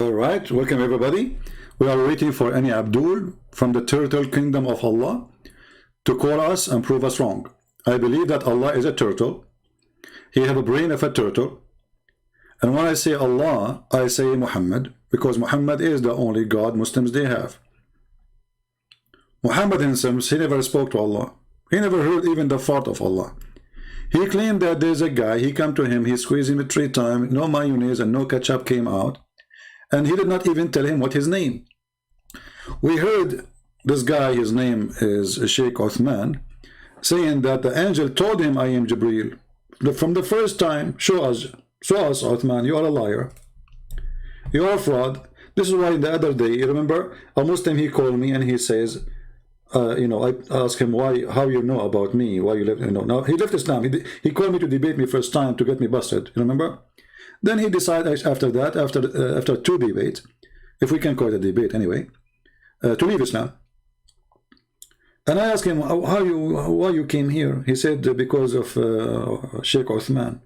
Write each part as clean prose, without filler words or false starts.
All right, welcome everybody. We are waiting for any Abdul from the turtle kingdom of Allah to call us and prove us wrong. I believe that Allah is a turtle. He has a brain of a turtle. And when I say Allah, I say Muhammad, because Muhammad is the only God Muslims they have. Muhammad himself, he never spoke to Allah. He never heard even the thought of Allah. He claimed that there's a guy, he come to him, he squeezed him 3 times, no mayonnaise and no ketchup came out. And he did not even tell him what his name. We heard this guy, his name is Sheikh Uthman, saying that the angel told him, I am Jibreel. From the first time, show us Uthman, you are a liar. You are a fraud. This is why the other day, you remember, a Muslim, he called me and he says, I asked him how you know about me, why you left, now he left Islam. He called me to debate me first time to get me busted, you remember? Then he decided after that, after 2 debates, if we can call it a debate anyway, to leave Islam. And I asked him, why you came here? He said, because of Sheikh Uthman.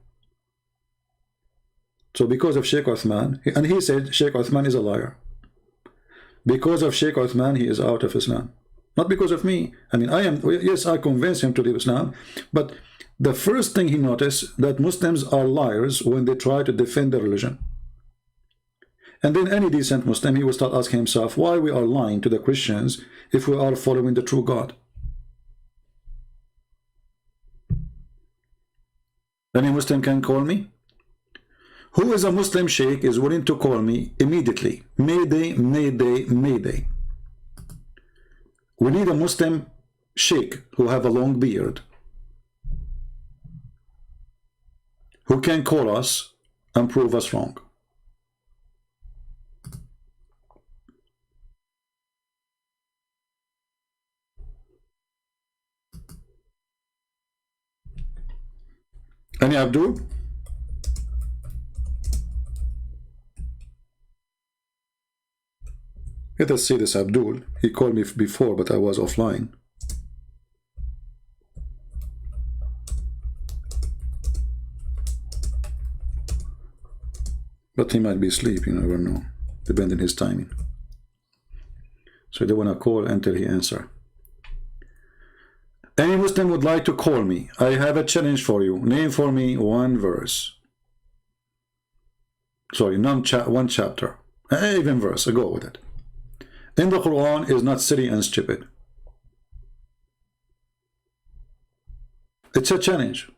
So because of Sheikh Uthman, and he said Sheikh Uthman is a liar. Because of Sheikh Uthman, he is out of Islam. Not because of me. I mean, yes, I convinced him to leave Islam, but the first thing he noticed that Muslims are liars when they try to defend their religion. And then any decent Muslim, he will start asking himself why we are lying to the Christians if we are following the true God. Any Muslim can call me? Who is a Muslim sheikh is willing to call me immediately? Mayday, Mayday, Mayday. We need a Muslim sheikh who have a long beard, who can call us and prove us wrong. Any Abdul? Let us see this Abdul. He called me before, but I was offline. But he might be asleep, you never know, depending on his timing. So I don't want to call until he answers. Any Muslim would like to call me. I have a challenge for you. Name for me 1 verse. Sorry, one chapter. Even verse, I go with it. In the Quran is not silly and stupid. It's a challenge.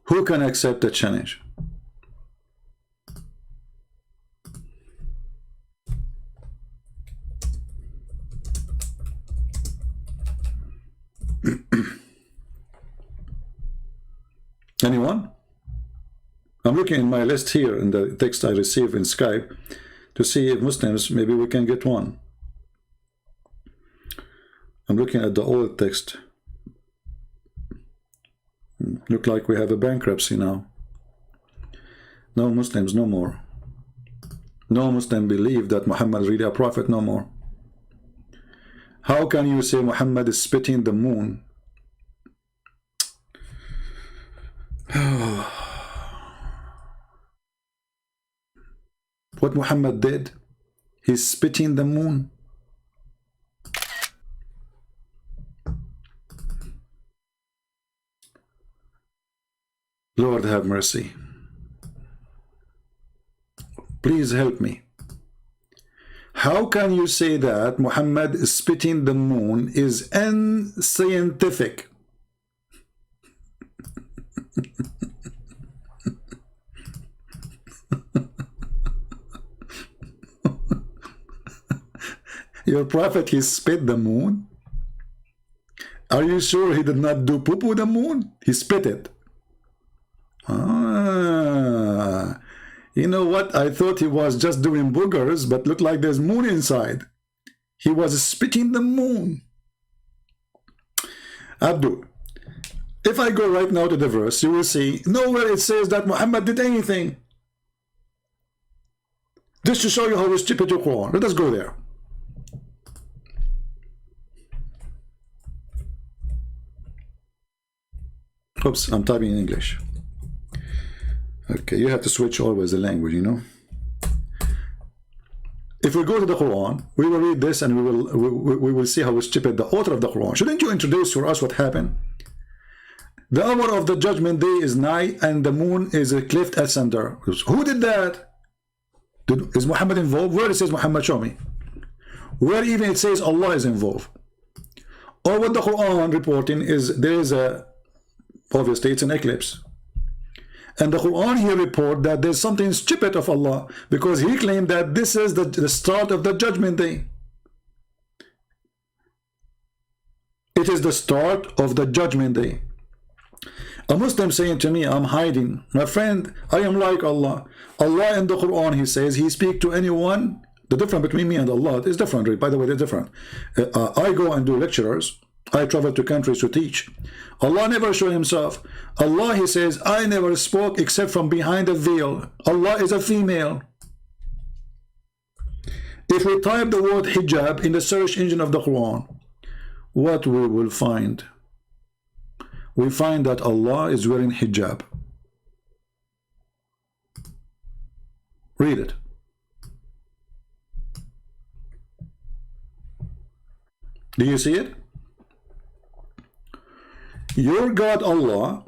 Who can accept the challenge? Anyone? I'm looking in my list here in the text I received in Skype to see if Muslims, maybe we can get one. I'm looking at the old text. Look like we have a bankruptcy now. No Muslims, no more. No Muslim believe that Muhammad is really a prophet, no more. How can you say Muhammad is spitting the moon? What Muhammad did, he's spitting the moon. Lord have mercy. Please help me. How can you say that Muhammad spitting the moon is unscientific? Your prophet, he spit the moon? Are you sure he did not do poo-poo the moon? He spit it. You know what? I thought he was just doing boogers, but looked like there's moon inside. He was spitting the moon. Abdul, if I go right now to the verse, you will see nowhere it says that Muhammad did anything. Just to show you how stupid the Quran. Let us go there. Oops, I'm typing in English. Okay, you have to switch always the language, you know. If we go to the Quran, we will read this and we will see how stupid the author of the Quran. Shouldn't you introduce for us what happened? The hour of the judgment day is nigh and the moon is a cleft asunder. Who did that? Is Muhammad involved? Where it says Muhammad, show me. Where even it says Allah is involved. Or what the Quran reporting is there is a, obviously it's an eclipse. And the Quran here report that there's something stupid of Allah because he claimed that this is the start of the judgment day. It is the start of the judgment day. A Muslim saying to me, I'm hiding. My friend, I am like Allah. Allah in the Quran, he says, he speaks to anyone. The difference between me and Allah is different. By the way, they're different. I go and do lectures. I travel to countries to teach. Allah never showed himself. Allah, he says, I never spoke except from behind a veil. Allah is a female. If we type the word hijab in the search engine of the Quran, what we will find? We find that Allah is wearing hijab. Read it. Do you see it? Your God Allah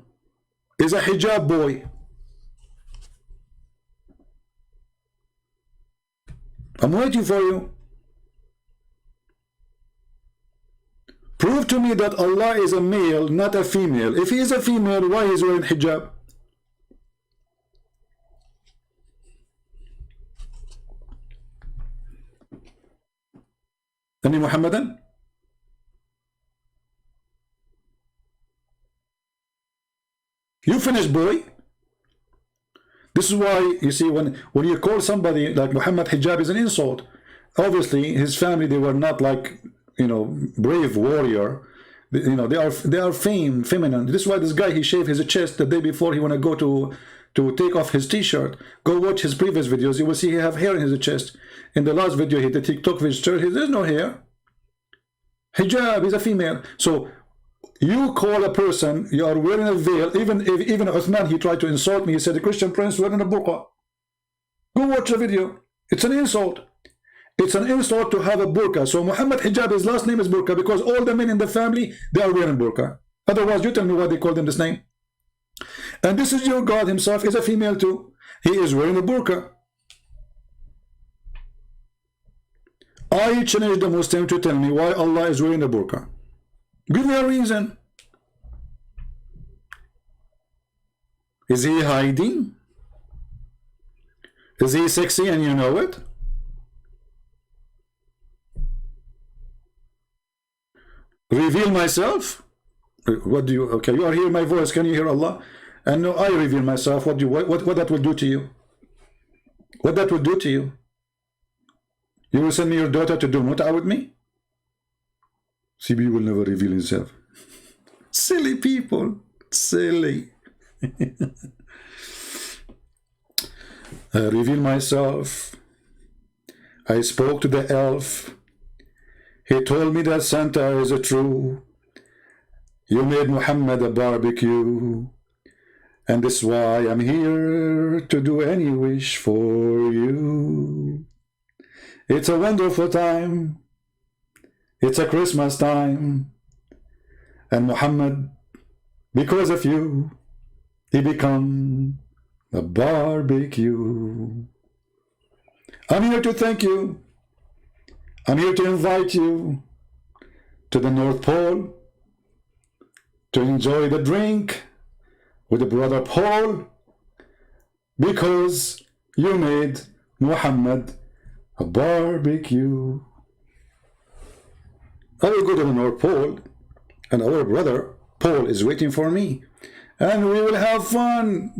is a hijab boy. I'm waiting for you. Prove to me that Allah is a male, not a female. If he is a female, why is he wearing hijab? Any Muhammadan? You finish, boy. This is why you see when you call somebody like Muhammad hijab is an insult. Obviously, his family, they were not like, you know, brave warrior. You know, they are feminine. This is why this guy, he shaved his chest the day before he want to go to take off his t-shirt. Go watch his previous videos. You will see he have hair in his chest. In the last video, he did TikTok visitor. There's no hair. Hijab is a female. So you call a person, you are wearing a veil. Even Uthman, he tried to insult me. He said the Christian prince wearing a burqa. Go watch the video. It's an insult. It's an insult to have a burqa. So Muhammad hijab, his last name is burqa because all the men in the family, they are wearing burqa. Otherwise, you tell me why they called him this name. And this is your God himself is a female too. He is wearing a burqa. I challenge the Muslim to tell me why Allah is wearing a burqa. Give me a reason. Is he hiding? Is he sexy and you know it? Reveal myself? What do you, okay, you are hearing my voice, can you hear Allah? And no, I reveal myself. What that will do to you? What that will do to you? You will send me your daughter to do mut'ah with me? CB will never reveal himself. Silly people. Silly. I reveal myself. I spoke to the elf. He told me that Santa is a true. You made Muhammad a barbecue. And this is why I'm here to do any wish for you. It's a wonderful time. It's a Christmas time. And Muhammad, because of you, he become a barbecue. I'm here to thank you. I'm here to invite you to the North Pole to enjoy the drink with the brother Paul because you made Muhammad a barbecue. I will go to the North Pole and our brother Paul is waiting for me and we will have fun.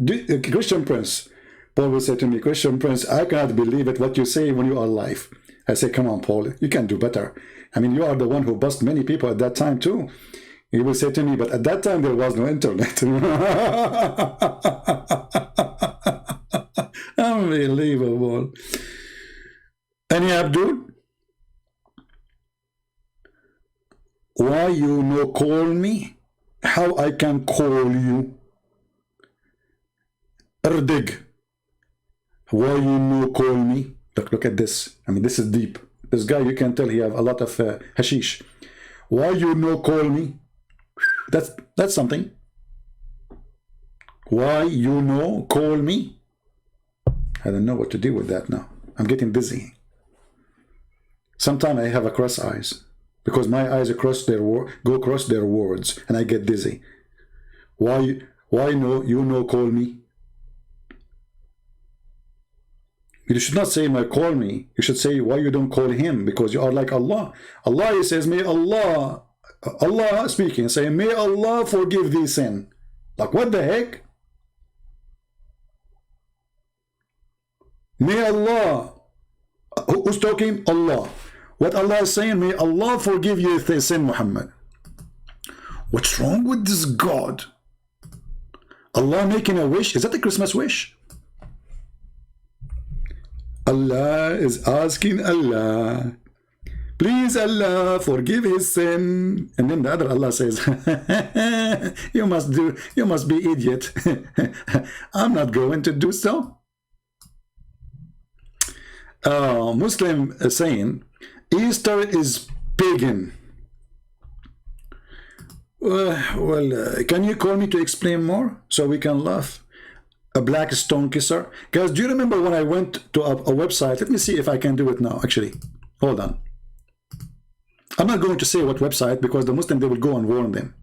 Christian Prince, Paul will say to me, Christian Prince, I cannot believe it what you say when you are alive. I say, come on, Paul, you can do better. I mean, you are the one who bust many people at that time too. He will say to me, but at that time there was no internet. Unbelievable. Any Abdul? Why you no call me? How I can call you? Erdig. Why you no call me? Look at this. I mean, this is deep. This guy, you can tell he have a lot of hashish. Why you no call me? That's something. Why you no call me? I don't know what to do with that now. I'm getting dizzy. Sometimes I have a cross eyes because my eyes go across their words and I get dizzy. Why no you no call me? You should not say my call me. You should say why you don't call him, because you are like Allah. Allah, he says, may Allah speaking, saying, may Allah forgive thee sin. Like what the heck? May Allah, who's talking? Allah. What Allah is saying, may Allah forgive you if they sin, Muhammad. What's wrong with this God? Allah making a wish? Is that a Christmas wish? Allah is asking Allah, please Allah forgive his sin. And then the other Allah says, you must be idiot. I'm not going to do so. Muslim saying Easter is pagan. Can you call me to explain more so we can laugh? A black stone kisser. Guys, do you remember when I went to a website? Let me see if I can do it now, actually. Hold on. I'm not going to say what website because the Muslim, they will go and warn them.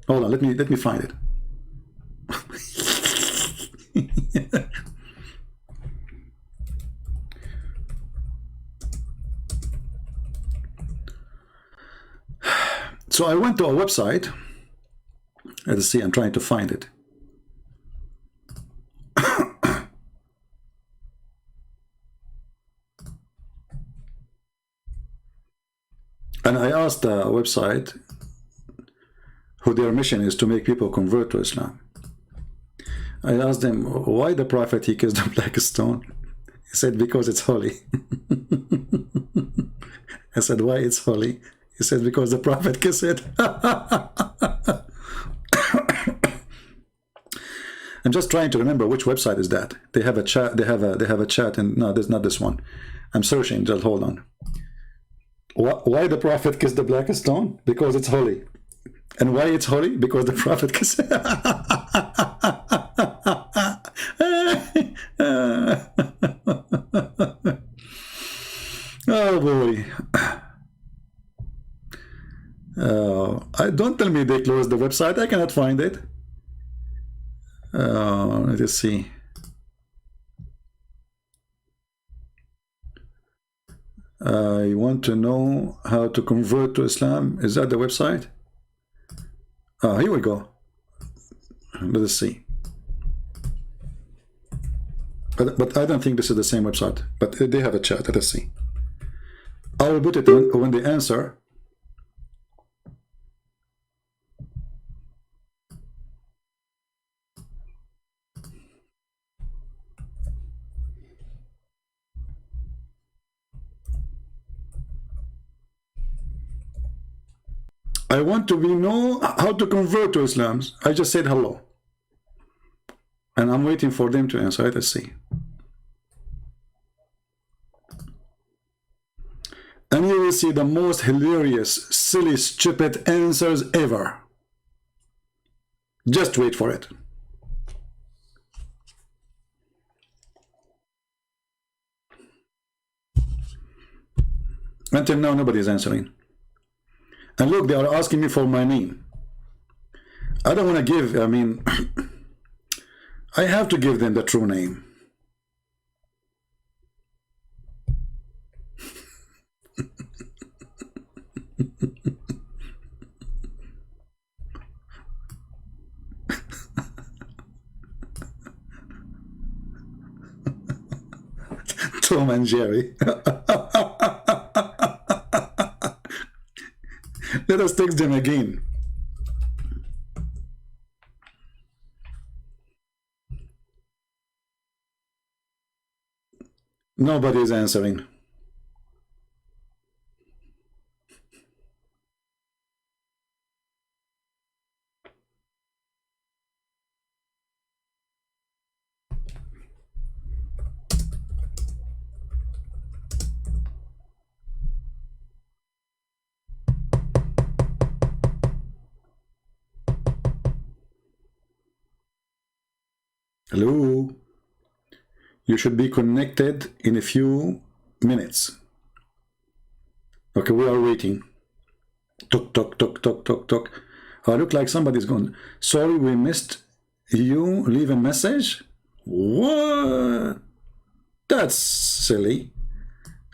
Hold on, let me find it. So I went to a website. Let's see, I'm trying to find it. And I asked the website who their mission is to make people convert to Islam. I asked them, why the Prophet, he kissed the black stone? He said, because it's holy. I said, why it's holy? He said, because the Prophet kissed it. I'm just trying to remember which website is that. They have a chat. They have a chat, and no, there's not this one. I'm searching. Just hold on. Why the Prophet kissed the black stone? Because it's holy. And why it's holy? Because the Prophet kissed it. Oh boy. Don't tell me they closed the website. I cannot find it. Let's see. I want to know how to convert to Islam. Is that the website? Here we go. Let us see. But I don't think this is the same website. But they have a chat. Let us see. I will put it when they answer. I want to know how to convert to Islam. I just said hello. And I'm waiting for them to answer. Let's see. And you will see the most hilarious, silly, stupid answers ever. Just wait for it. Until now, nobody is answering. And look, they are asking me for my name. I don't want to give, I mean, I have to give them the true name. Tom and Jerry. Let us text them again. Nobody is answering. Hello? You should be connected in a few minutes. Okay, we are waiting. Tok, tok, tok, tok, tok, tok. I look like somebody's gone. Sorry, we missed you. Leave a message? What? That's silly.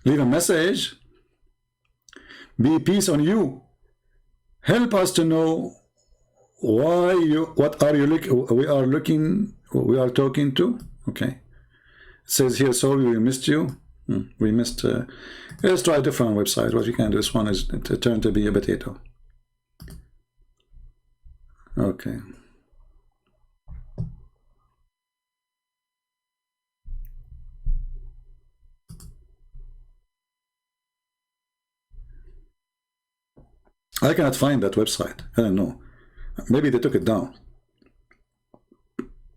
Leave a message. Be peace on you. Help us to know why you, what are you we are talking to. Okay. It says here, sorry, we missed you. We missed, let's try a different website. What we can do, this one is it turned to be a potato. Okay. I cannot find that website. I don't know. Maybe they took it down.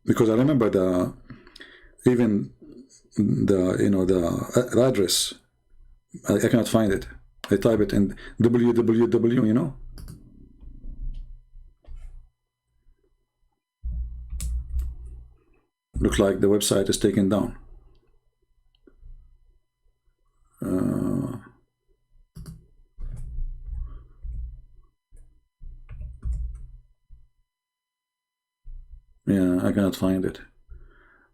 Because I remember even the address. I cannot find it. I type it in www, you know. Looks like the website is taken down. Yeah, I cannot find it.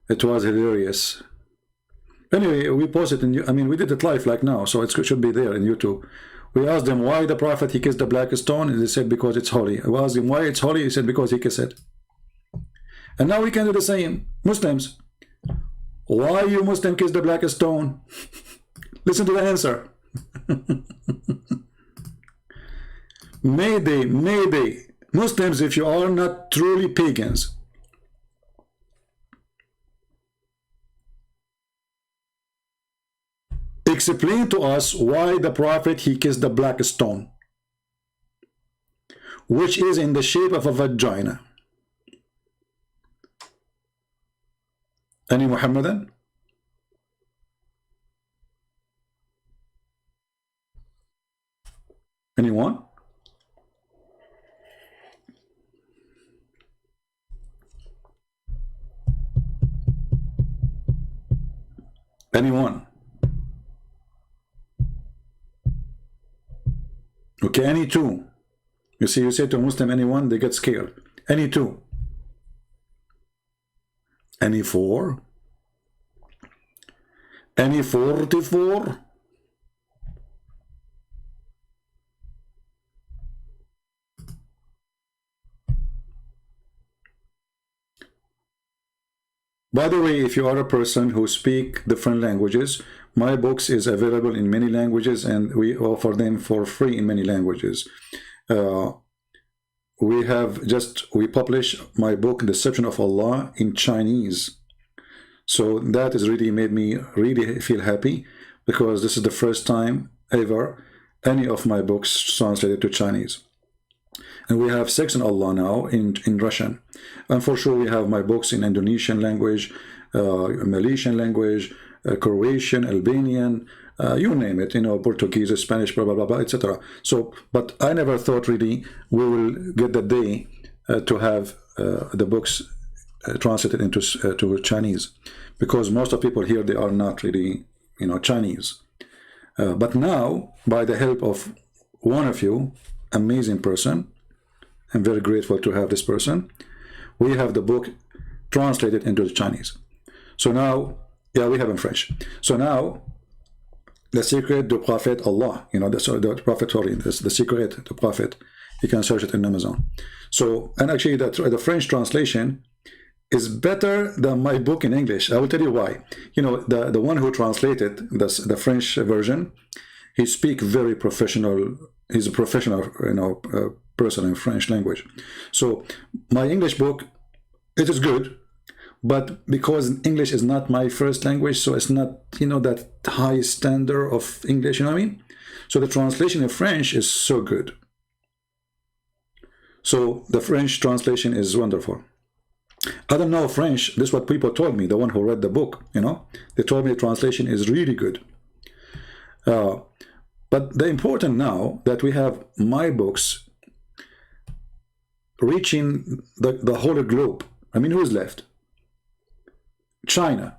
It was hilarious. Anyway, we posted in, I mean, we did it live like now, so it should be there in YouTube. We asked them why the prophet he kissed the black stone, and they said because it's holy. We asked him why it's holy, he said because he kissed it. And now we can do the same. Muslims, why you Muslim kiss the black stone? Listen to the answer. Mayday, mayday. Muslims, if you are not truly pagans, explain to us why the prophet he kissed the black stone, which is in the shape of a vagina. Any Muhammadan? Anyone? Anyone? Okay, any two. You see, you say to a Muslim anyone, they get scared. Any two. Any four? Any 44? By the way, if you are a person who speak different languages, my books is available in many languages and we offer them for free in many languages. We publish my book, Deception of Allah, in Chinese. So that has really made me really feel happy because this is the first time ever any of my books translated to Chinese. And we have Sex and Allah now in Russian. And for sure we have my books in Indonesian language, Malaysian language, Croatian, Albanian, you name it, you know, Portuguese, Spanish, blah, blah, blah, blah, etc. So, but I never thought really we will get the day to have the books translated into to Chinese, because most of people here, they are not really, you know, Chinese. But now, by the help of one of you, amazing person, I'm very grateful to have this person, we have the book translated into Chinese. So now, yeah, we have in French. So now, the secret du Prophet Allah, you know, the Prophet, sorry, the secret du Prophet, you can search it in Amazon. So, and actually the French translation is better than my book in English. I will tell you why. You know, the one who translated the French version, he speaks very professional. He's a professional, you know, person in French language. So my English book, it is good, but because English is not my first language, so it's not, you know, that high standard of English, you know what I mean? So the translation in French is so good. So the French translation is wonderful. I don't know French. This is what people told me, the one who read the book, you know. They told me the translation is really good. But the important now that we have my books reaching the whole globe. I mean, who is left? China,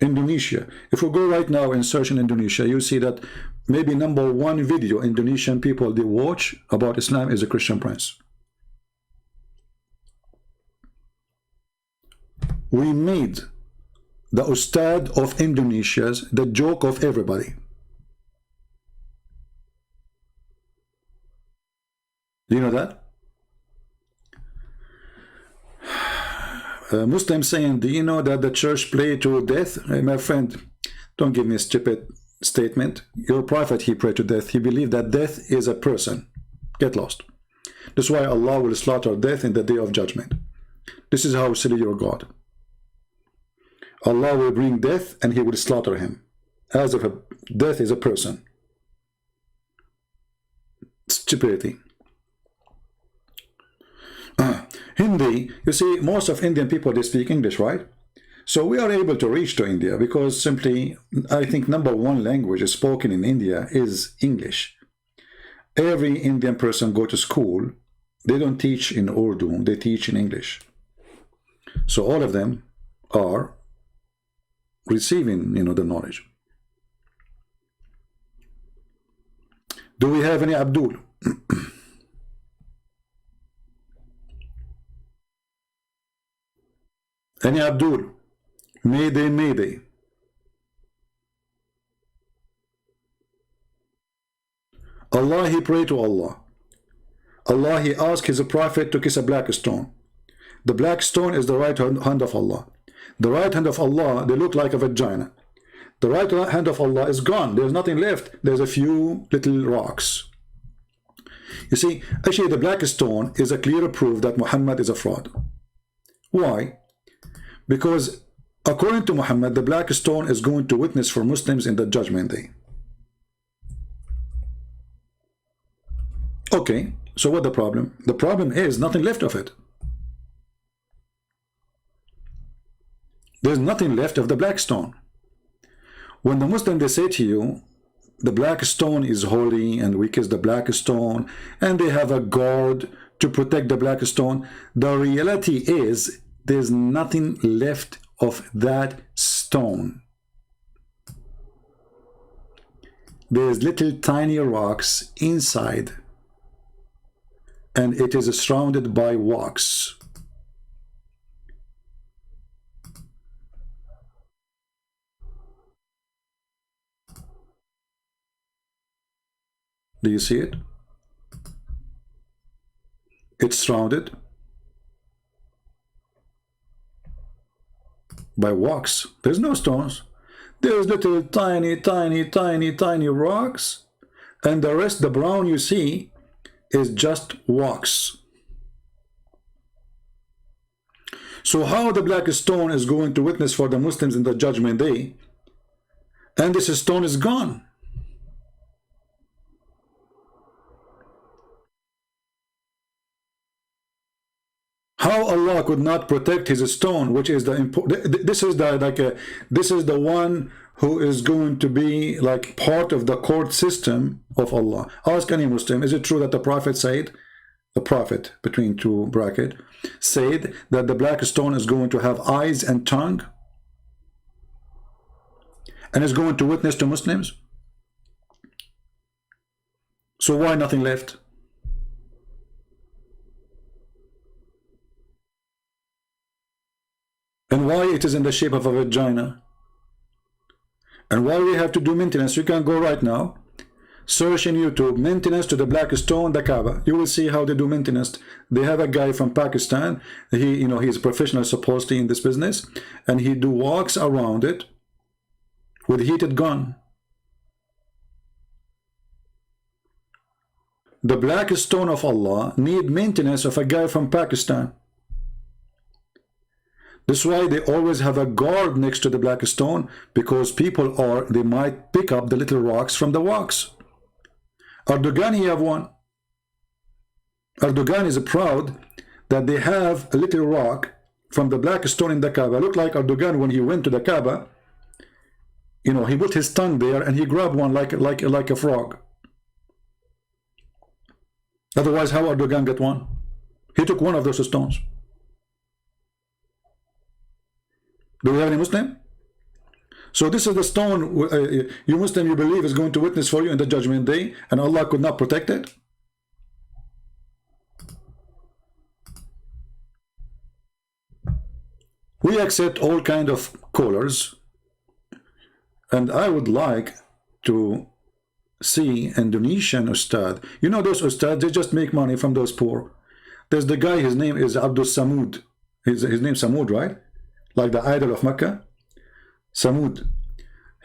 Indonesia. If we go right now and search in Indonesia, you see that maybe #1 video Indonesian people they watch about Islam is a Christian prince. We made the Ustad of Indonesia's the joke of everybody. Do you know that? Muslims saying, do you know that the church prayed to death? Hey, my friend, don't give me a stupid statement. Your prophet, he prayed to death. He believed that death is a person. Get lost. That's why Allah will slaughter death in the day of judgment. This is how silly your God. Allah will bring death and he will slaughter him. As if death is a person. Stupidity. Hindi, you see, most of Indian people, they speak English, right? So we are able to reach to India because simply, I think #1 language is spoken in India is English. Every Indian person go to school, they don't teach in Urdu, they teach in English. So all of them are receiving, the knowledge. Do we have any Abdul? Any Abdul? Mayday, Mayday. Allah, he prayed to Allah. Allah, he asked his prophet to kiss a black stone. The black stone is the right hand of Allah. The right hand of Allah, they look like a vagina. The right hand of Allah is gone. There's nothing left. There's a few little rocks. You see, actually the black stone is a clear proof that Muhammad is a fraud. Why? Because according to Muhammad, the black stone is going to witness for Muslims in the judgment day. Okay, so what the problem? The problem is nothing left of it. There's nothing left of the black stone. When the Muslim, they say to you, the black stone is holy and we kiss the black stone and they have a guard to protect the black stone, the reality is there's nothing left of that stone. There's little tiny rocks inside and it is surrounded by wax. Do you see it? It's surrounded by wax. There's no stones. There's little tiny rocks, and the rest, the brown you see, is just wax. So how the black stone is going to witness for the Muslims in the judgment day, and this stone is gone? How Allah could not protect his stone, which is the important. This is the this is the one who is going to be like part of the court system of Allah. Ask any Muslim, is it true that the Prophet said, the Prophet between two brackets, said that the black stone is going to have eyes and tongue, and is going to witness to Muslims? So why nothing left? And why it is in the shape of a vagina? And why we have to do maintenance? You can go right now, search in YouTube, maintenance to the black stone, the Kaaba. You will see how they do maintenance. They have a guy from Pakistan. He's a professional supposedly in this business, and he walks around it with heated gun. The black stone of Allah need maintenance of a guy from Pakistan. That's why they always have a guard next to the black stone, because they might pick up the little rocks from the wax. Erdogan, he have one. Erdogan is proud that they have a little rock from the black stone in the Kaaba. Look like Erdogan when he went to the Kaaba, he put his tongue there and he grabbed one like a frog. Otherwise, how Erdogan get one? He took one of those stones. Do we have any Muslim? So this is the stone you Muslim you believe is going to witness for you in the judgment day, and Allah could not protect it? We accept all kind of callers, and I would like to see Indonesian Ustad. You know those Ustad, they just make money from those poor. There's the guy, his name is Abdul Samud. His name Samud, right? Like the idol of Mecca. Samud.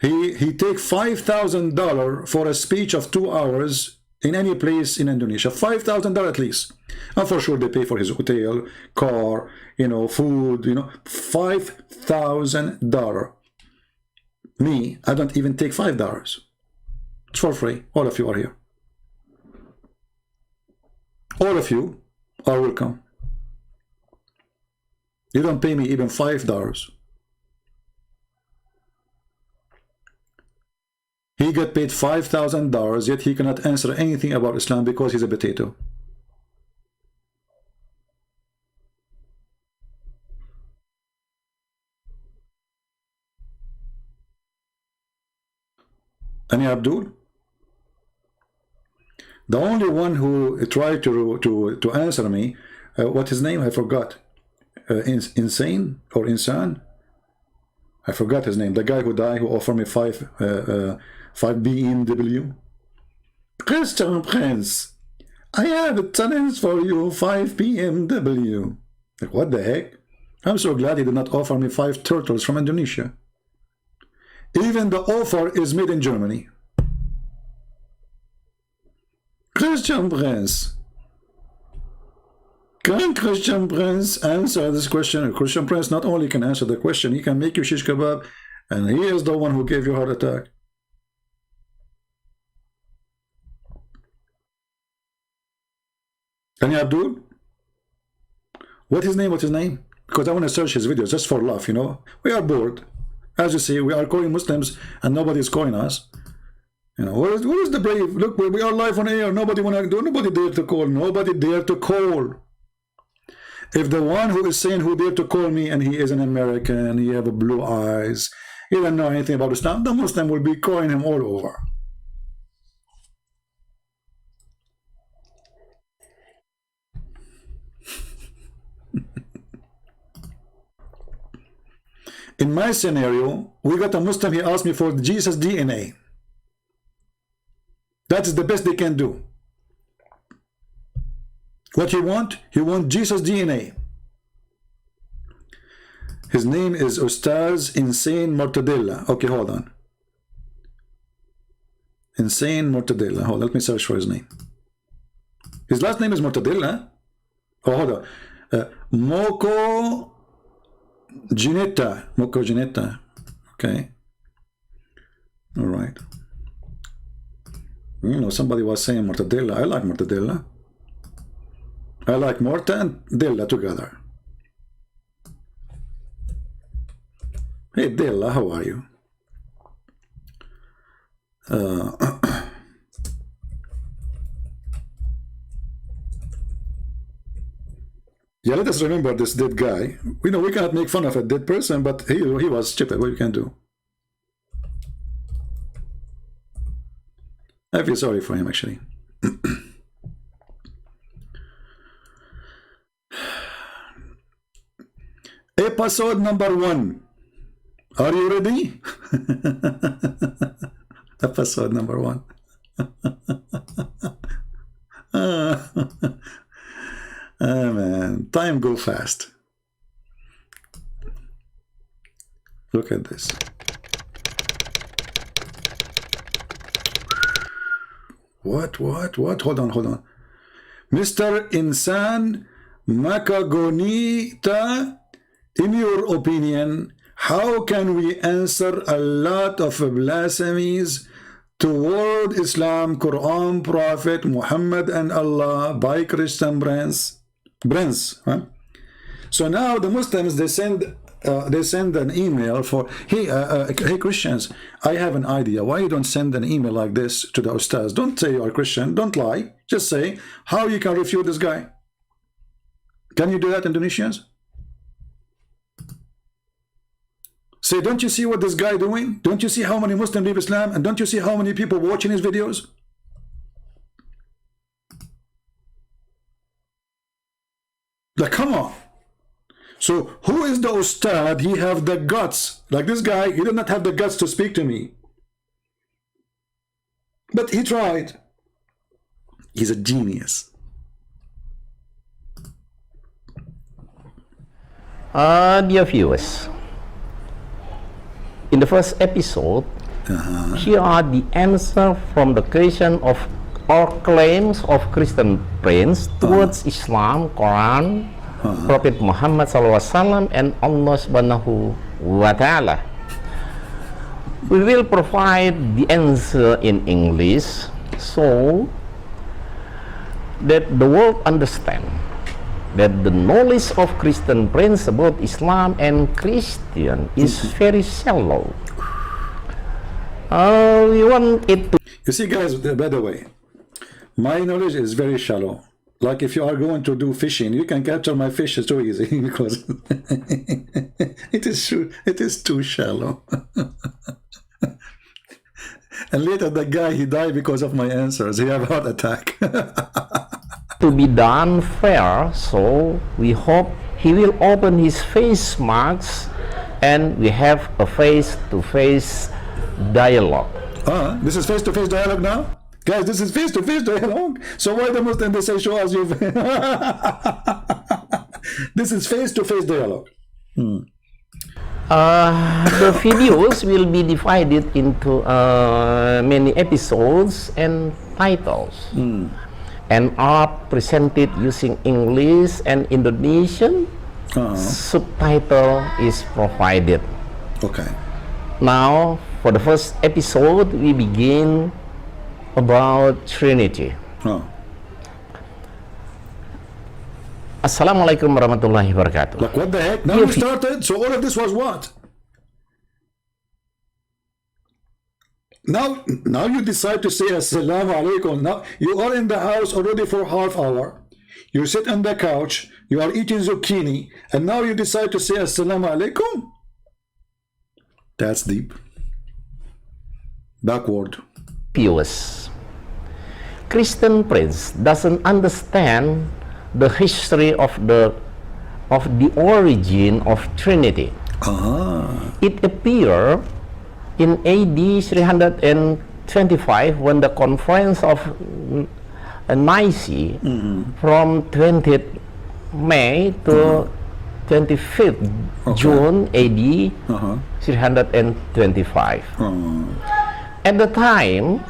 He take $5,000 for a speech of 2 hours in any place in Indonesia. $5,000 at least. And for sure they pay for his hotel, car, you know, food, you know. $5,000. Me, I don't even take $5. It's for free. All of you are here. All of you are welcome. You don't pay me even $5. He got paid $5,000, yet he cannot answer anything about Islam because he's a potato. Any Abdul? The only one who tried to answer me, what his name? I forgot. Insane or Insan? I forgot his name. The guy who died, who offered me 5 BMW. Christian Prince, I have a challenge for you, 5 BMW. Like, what the heck? I'm so glad he did not offer me 5 turtles from Indonesia. Even the offer is made in Germany. Christian Prince. Can Christian Prince answer this question? Christian Prince not only can answer the question, he can make you shish kebab, and he is the one who gave you a heart attack. Any Abdul? What's his name? What's his name? Because I want to search his videos just for laugh, you know. We are bored. As you see, we are calling Muslims and nobody is calling us. You know, where is the brave? Look, we are live on air. Nobody want to do. Nobody dare to call. Nobody dare to call. If the one who is saying who dare to call me and he is an American, he have blue eyes, he don't know anything about Islam, the Muslim will be calling him all over. In my scenario, we got a Muslim, he asked me for Jesus DNA. That is the best they can do. What he want? He want Jesus DNA. His name is Ustaz Insane Mortadella. Okay, hold on. Insane Mortadella. Hold on, let me search for his name. His last name is Mortadella. Oh, hold on. Moko Ginetta. Moko Ginetta. Okay. All right. You know, somebody was saying Mortadella. I like Mortadella. I like Morta and Della together. Hey Della, how are you? Yeah, let us remember this dead guy. We know we cannot make fun of a dead person, but he was stupid. What you can do? I feel sorry for him, actually. Episode number 1. Are you ready? Episode number 1. Oh man, time go fast. Look at this. What? Hold on. Mr. Insan Makagonita, in your opinion, how can we answer a lot of blasphemies toward Islam, Quran, Prophet, Muhammad, and Allah by Christian brands? Huh? So now the Muslims, they send an email for, hey Christians, I have an idea. Why you don't send an email like this to the Ustaz? Don't say you are Christian. Don't lie. Just say how you can refute this guy. Can you do that, Indonesians? Say, don't you see what this guy doing? Don't you see how many Muslims leave Islam? And don't you see how many people watching his videos? Like, come on. So who is the ustad? He have the guts. Like this guy, he did not have the guts to speak to me. But he tried. He's a genius. Dear viewers, in the first episode, here are the answers from the question of all claims of Christian prince towards Islam, Quran, Prophet Muhammad SAW, and Allah Subhanahu wa Ta'ala. We will provide the answer in English so that the world understand that the knowledge of Christian prince about Islam and Christian is very shallow. We want it to... You see, guys, by the way, my knowledge is very shallow. Like if you are going to do fishing, you can capture my fish so easy because it is too shallow. And later the guy, he died because of my answers. He had a heart attack. To be done fair, so we hope he will open his face marks and we have a face-to-face dialogue. This is face-to-face dialogue now? Guys, this is face-to-face dialogue. So why the Muslim they say show us you? This is face-to-face dialogue. The videos will be divided into many episodes and titles, and are presented using English and Indonesian. Subtitle is provided. Okay. Now, for the first episode, we begin about Trinity. Assalamualaikum warahmatullahi wabarakatuh. Like what the heck? Now you started? So all of this was what? Now you decide to say Assalamu alaikum. Now you are in the house already for half hour. You sit on the couch, you are eating zucchini, and now you decide to say Assalamu alaikum? That's deep. Backward. Viewers, Christian prince doesn't understand the history of the origin of Trinity. It appeared in AD 325 when the conference of Naik from 20th May to 25th June AD 325. At the time,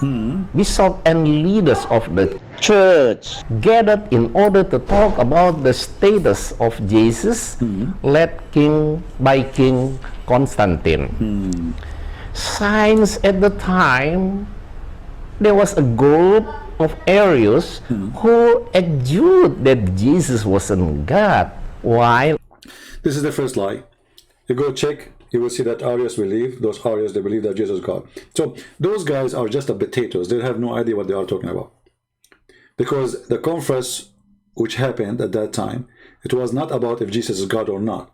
bishops and leaders of the church gathered in order to talk about the status of Jesus, led by King Constantine. Since at the time, there was a group of Arians who argued that Jesus wasn't God, while... This is the first lie. You go check, you will see that Arians believe, those Arians, they believe that Jesus is God. So those guys are just the potatoes. They have no idea what they are talking about. Because the conference which happened at that time, it was not about if Jesus is God or not.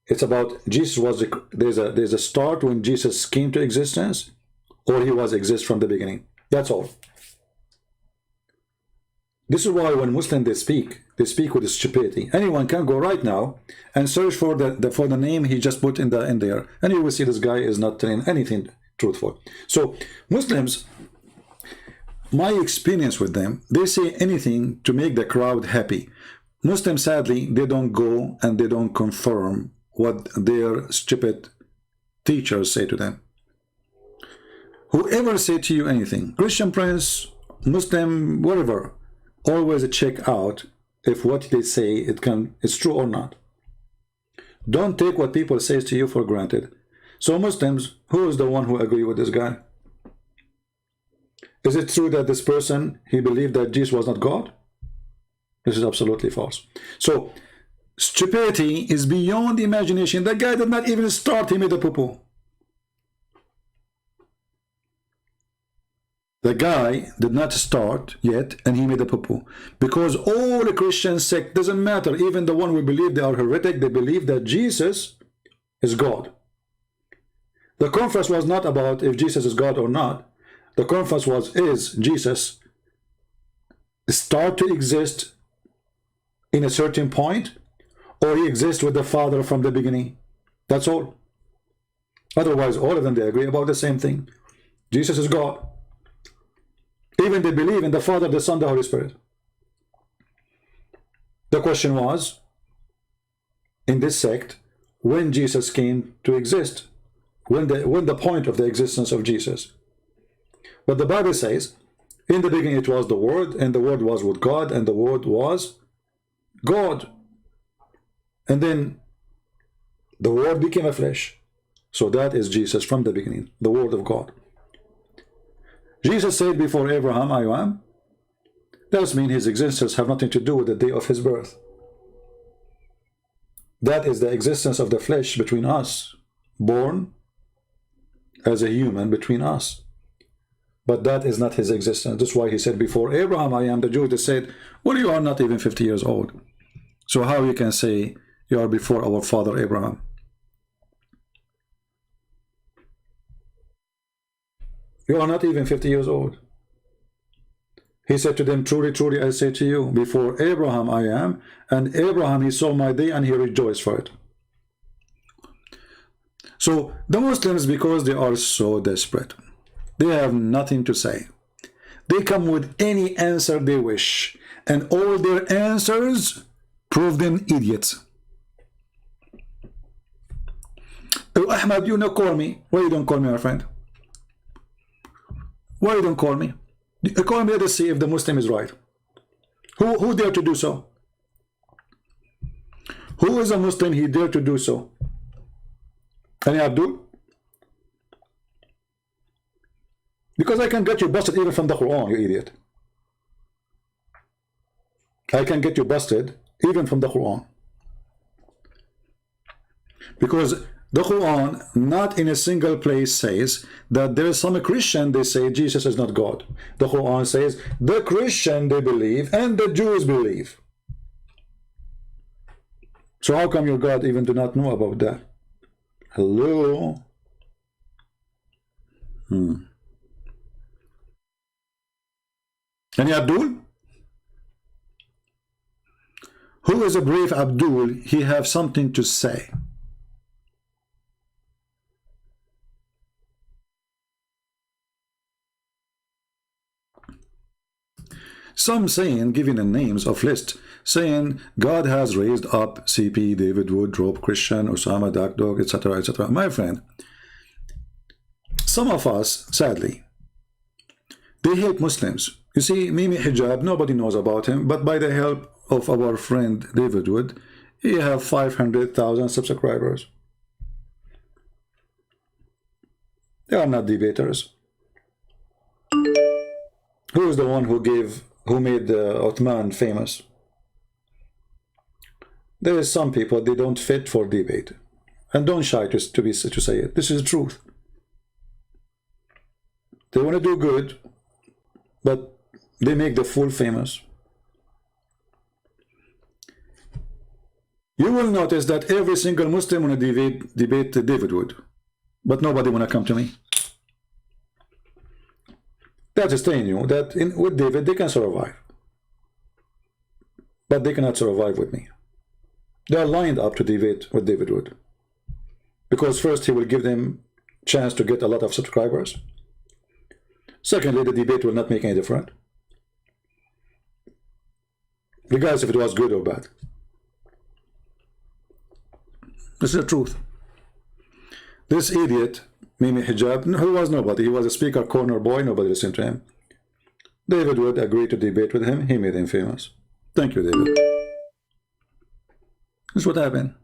It's about Jesus was, there's a start when Jesus came to existence, or he was exist from the beginning. That's all. This is why when Muslims they speak with stupidity. Anyone can go right now and search for the name he just put in there, and you will see this guy is not telling anything truthful. So Muslims, my experience with them, they say anything to make the crowd happy. Muslims, sadly, they don't go and they don't confirm what their stupid teachers say to them. Whoever say to you anything, Christian prince, Muslim, whatever, always check out if what they say it's true or not. Don't take what people say to you for granted. So Muslims, who is the one who agree with this guy? Is it true that this person, he believed that Jesus was not God? This is absolutely false. So stupidity is beyond imagination. That guy did not even start, he made a poo-poo. The guy did not start yet, and he made a poo-poo. Because all the Christian sect, doesn't matter, even the one who believe they are heretic, they believe that Jesus is God. The conference was not about if Jesus is God or not. The conference was, is Jesus start to exist in a certain point, or he exists with the Father from the beginning? That's all. Otherwise, all of them, they agree about the same thing. Jesus is God. Even they believe in the Father, the Son, the Holy Spirit. The question was, in this sect, when Jesus came to exist, when the point of the existence of Jesus. But the Bible says, in the beginning it was the Word, and the Word was with God, and the Word was God. And then the Word became a flesh. So that is Jesus from the beginning, the Word of God. Jesus said before Abraham, I am. That means his existence have nothing to do with the day of his birth. That is the existence of the flesh between us, born as a human between us. But that is not his existence. That's why he said before Abraham, I am. The Jews, they said, well, you are not even 50 years old. So how you can say you are before our father Abraham? You are not even 50 years old. He said to them, truly, truly, I say to you, before Abraham I am, and Abraham, he saw my day and he rejoiced for it. So the Muslims, because they are so desperate, they have nothing to say. They come with any answer they wish, and all their answers prove them idiots. Oh, Ahmed, you don't call me. Why you don't call me, my friend? Why you don't call me? Call me to see if the Muslim is right. Who dare to do so? Who is a Muslim he dare to do so? Any Abdul? Because I can get you busted even from the Quran, you idiot. I can get you busted even from the Quran. Because the Quran, not in a single place says that there is some Christian, they say Jesus is not God. The Quran says the Christian they believe and the Jews believe. So how come your God even do not know about that? Hello? Any Abdul? Who is a brave Abdul? He have something to say. Some saying, giving the names of list, saying God has raised up CP, David Wood, Rob Christian, Osama, Dark Dog, etc., etc. My friend, some of us, sadly, they hate Muslims. You see, Mimi Hijab, nobody knows about him, but by the help of our friend David Wood, he have 500,000 subscribers. They are not debaters. Who is the one who made Uthman famous? There is some people, they don't fit for debate, and don't shy to say it. This is the truth. They want to do good, but they make the fool famous. You will notice that every single Muslim want to debate David Wood, but nobody want to come to me. That is telling you that with David they can survive, but they cannot survive with me. They are lined up to debate with David Wood, because first he will give them chance to get a lot of subscribers. Secondly, the debate will not make any difference, regardless if it was good or bad. This is the truth. This idiot Mimi Hijab, who was nobody, he was a speaker corner boy, nobody listened to him. David Wood agreed to debate with him, he made him famous. Thank you, David. This is what happened.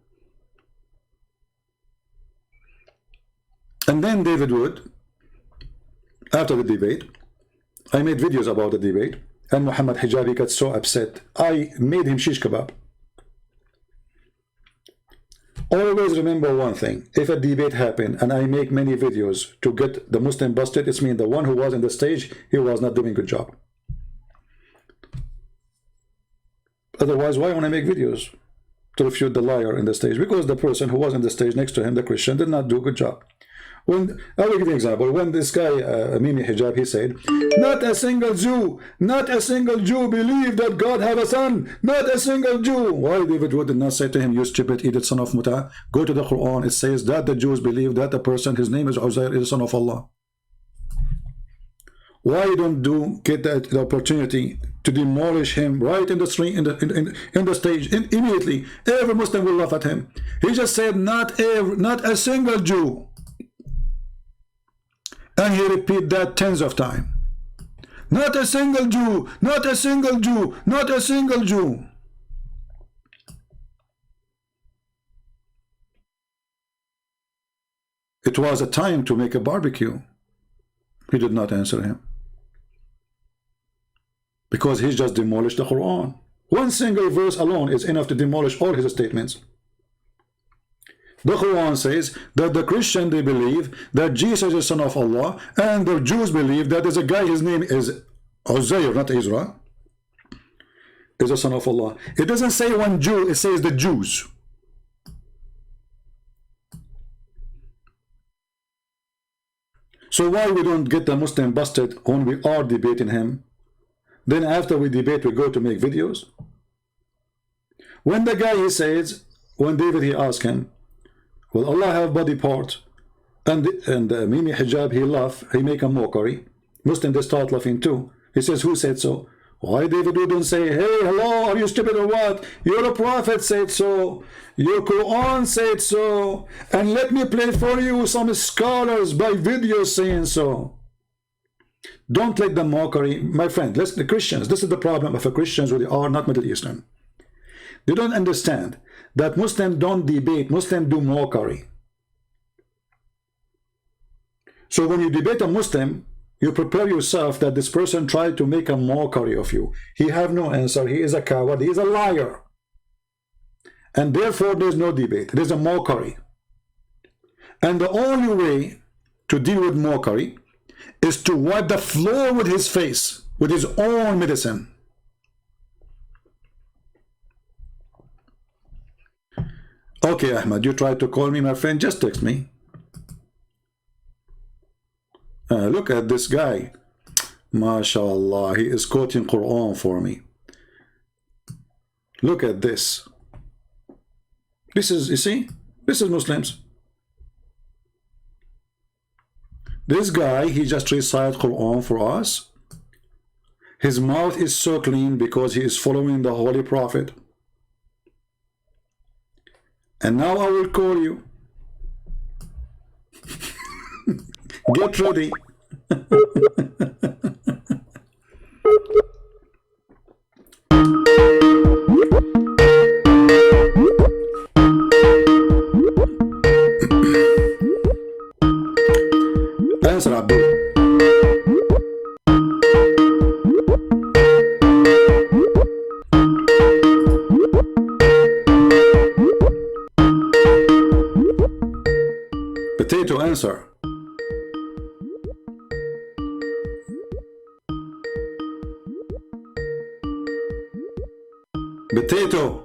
And then David Wood, after the debate, I made videos about the debate, and Muhammad Hijabi got so upset, I made him shish kebab. Always remember one thing, if a debate happened and I make many videos to get the Muslim busted, it's mean the one who was on the stage, he was not doing a good job. Otherwise, why want I make videos? To refute the liar in the stage? Because the person who was on the stage next to him, the Christian, did not do a good job. When I will give you an example. When this guy Mimi Hijab, he said, not a single Jew, not a single Jew believe that God have a son, not a single Jew. Why David Wood did not say to him, you stupid idiot son of Muta? Go to the Quran. It says that the Jews believe that the person, his name is Azhar, is the son of Allah. Why you don't get the opportunity to demolish him right in the street, in the stage, immediately? Every Muslim will laugh at him. He just said not a single Jew, and he repeat that tens of times. Not a single Jew, not a single Jew, not a single Jew. It was a time to make a barbecue. He did not answer him, because he just demolished the Quran. One single verse alone is enough to demolish all his statements. The Quran says that the Christian, they believe that Jesus is the son of Allah, and the Jews believe that there's a guy, his name is Azhar, not Israel, is the son of Allah. It doesn't say one Jew, it says the Jews. So why we don't get the Muslim busted when we are debating him? Then after we debate, we go to make videos. When the guy, he says, when David, he asked him, will Allah have body part? And Mimi Hijab, he laugh, he make a mockery. Muslim, they start laughing too. He says, who said so? Why David wouldn't say, hey, hello, are you stupid or what? Your prophet said so. Your Quran said so. And let me play for you some scholars by video saying so. Don't let the mockery, my friend, listen, the Christians, this is the problem of the Christians who they are not Middle Eastern. They don't understand that Muslims don't debate, Muslims do mockery. So when you debate a Muslim, you prepare yourself that this person tried to make a mockery of you. He have no answer, he is a coward, he is a liar. And therefore there's no debate, there's a mockery. And the only way to deal with mockery is to wipe the floor with his face, with his own medicine. Okay, Ahmed, you tried to call me, my friend, just text me. Look at this guy. MashaAllah, he is quoting Quran for me. Look at this. This is, you see, this is Muslims. This guy, he just recited Quran for us. His mouth is so clean because he is following the Holy Prophet. And now I will call you. Get ready. Answer, Abdul. Potato, answer. Potato.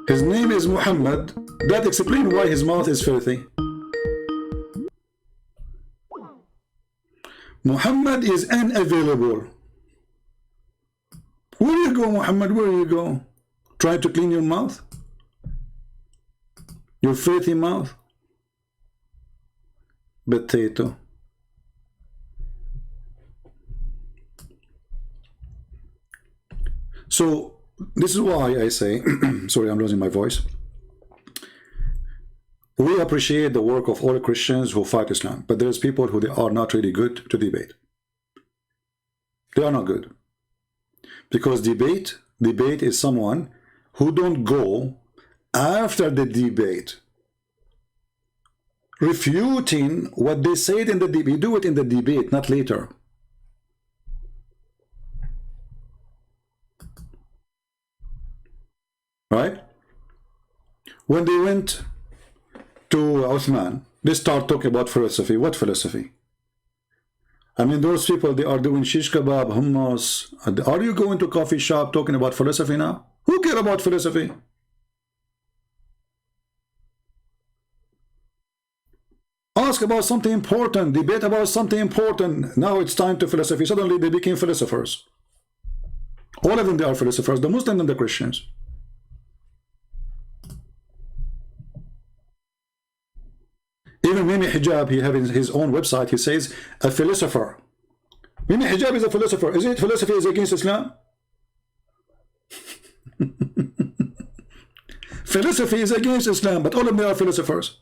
His name is Muhammad. That explains why his mouth is filthy. Muhammad is unavailable. Where you go, Muhammad? Where you go? Try to clean your mouth? Your filthy mouth? Potato. So, this is why I say, sorry, I'm losing my voice. We appreciate the work of all Christians who fight Islam, but there's people who they are not really good to debate. They are not good. Because debate is someone who don't go after the debate refuting what they said in the debate. You do it in the debate, not later. Right? When they went to Uthman, they start talking about philosophy. What philosophy? I mean, those people, they are doing shish kebab, hummus. Are you going to coffee shop talking about philosophy now? Who care about philosophy? Ask about something important, debate about something important. Now it's time to philosophy. Suddenly they became philosophers. All of them, they are philosophers, the Muslims and the Christians. Even Mimi Hijab, he has his own website, he says, a philosopher. Mimi Hijab is a philosopher. Is it philosophy is against Islam? Philosophy is against Islam, but all of them are philosophers.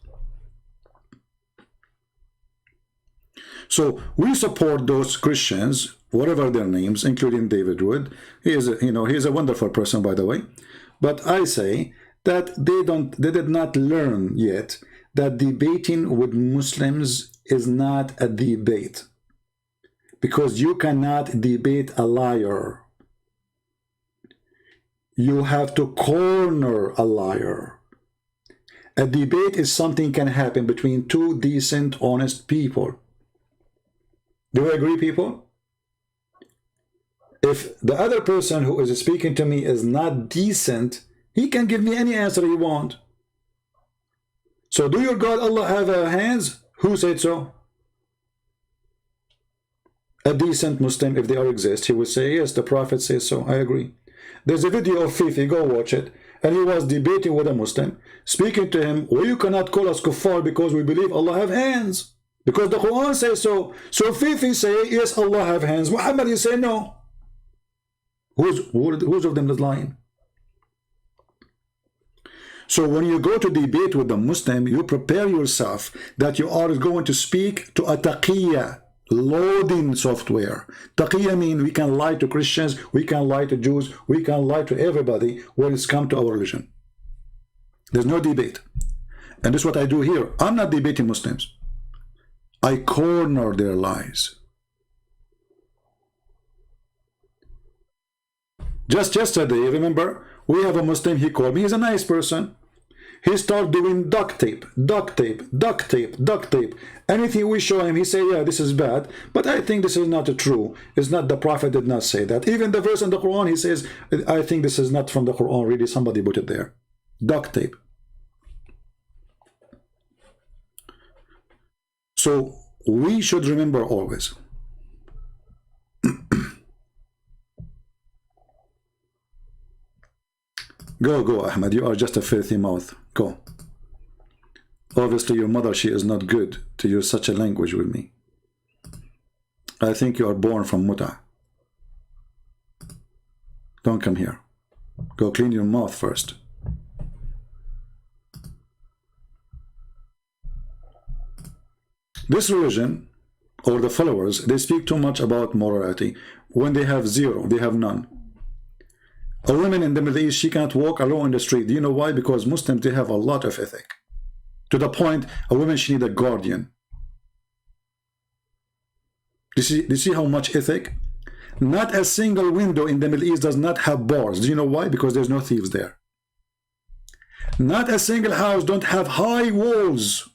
So we support those Christians, whatever their names, including David Wood. He is, he is a wonderful person, by the way. But I say that they did not learn yet that debating with Muslims is not a debate, because you cannot debate a liar. You have to corner a liar. A debate is something can happen between two decent, honest people. Do you agree, people? If the other person who is speaking to me is not decent, he can give me any answer he wants. So do your God Allah have hands? Who said so? A decent Muslim, if they are exist, he would say, yes, the Prophet says so. I agree. There's a video of Fifi, go watch it. And he was debating with a Muslim, speaking to him, well, you cannot call us kuffar because we believe Allah have hands. Because the Quran says so. So Fifi say, yes, Allah have hands. Muhammad, you say no. Who's of them is lying? So when you go to debate with a Muslim, you prepare yourself that you are going to speak to a taqiyya, loading software. Taqiyya means we can lie to Christians, we can lie to Jews, we can lie to everybody when it's come to our religion. There's no debate. And this is what I do here. I'm not debating Muslims. I corner their lies. Just yesterday, remember, we have a Muslim, he called me, he's a nice person. He started doing duct tape, duct tape, duct tape, duct tape. Anything we show him, he say, yeah, this is bad, but I think this is not true. It's not, the Prophet did not say that. Even the verse in the Quran, he says, I think this is not from the Quran, really, somebody put it there. Duct tape. So we should remember always, go Ahmed, you are just a filthy mouth, go. Obviously your mother, she is not good to use such a language with me. I think you are born from muta. Don't come here, go clean your mouth first. This religion, or the followers, they speak too much about morality. When they have zero, they have none. A woman in the Middle East, she can't walk alone in the street. Do you know why? Because Muslims, they have a lot of ethic. To the point, a woman, she needs a guardian. Do you see how much ethic? Not a single window in the Middle East does not have bars. Do you know why? Because there's no thieves there. Not a single house don't have high walls.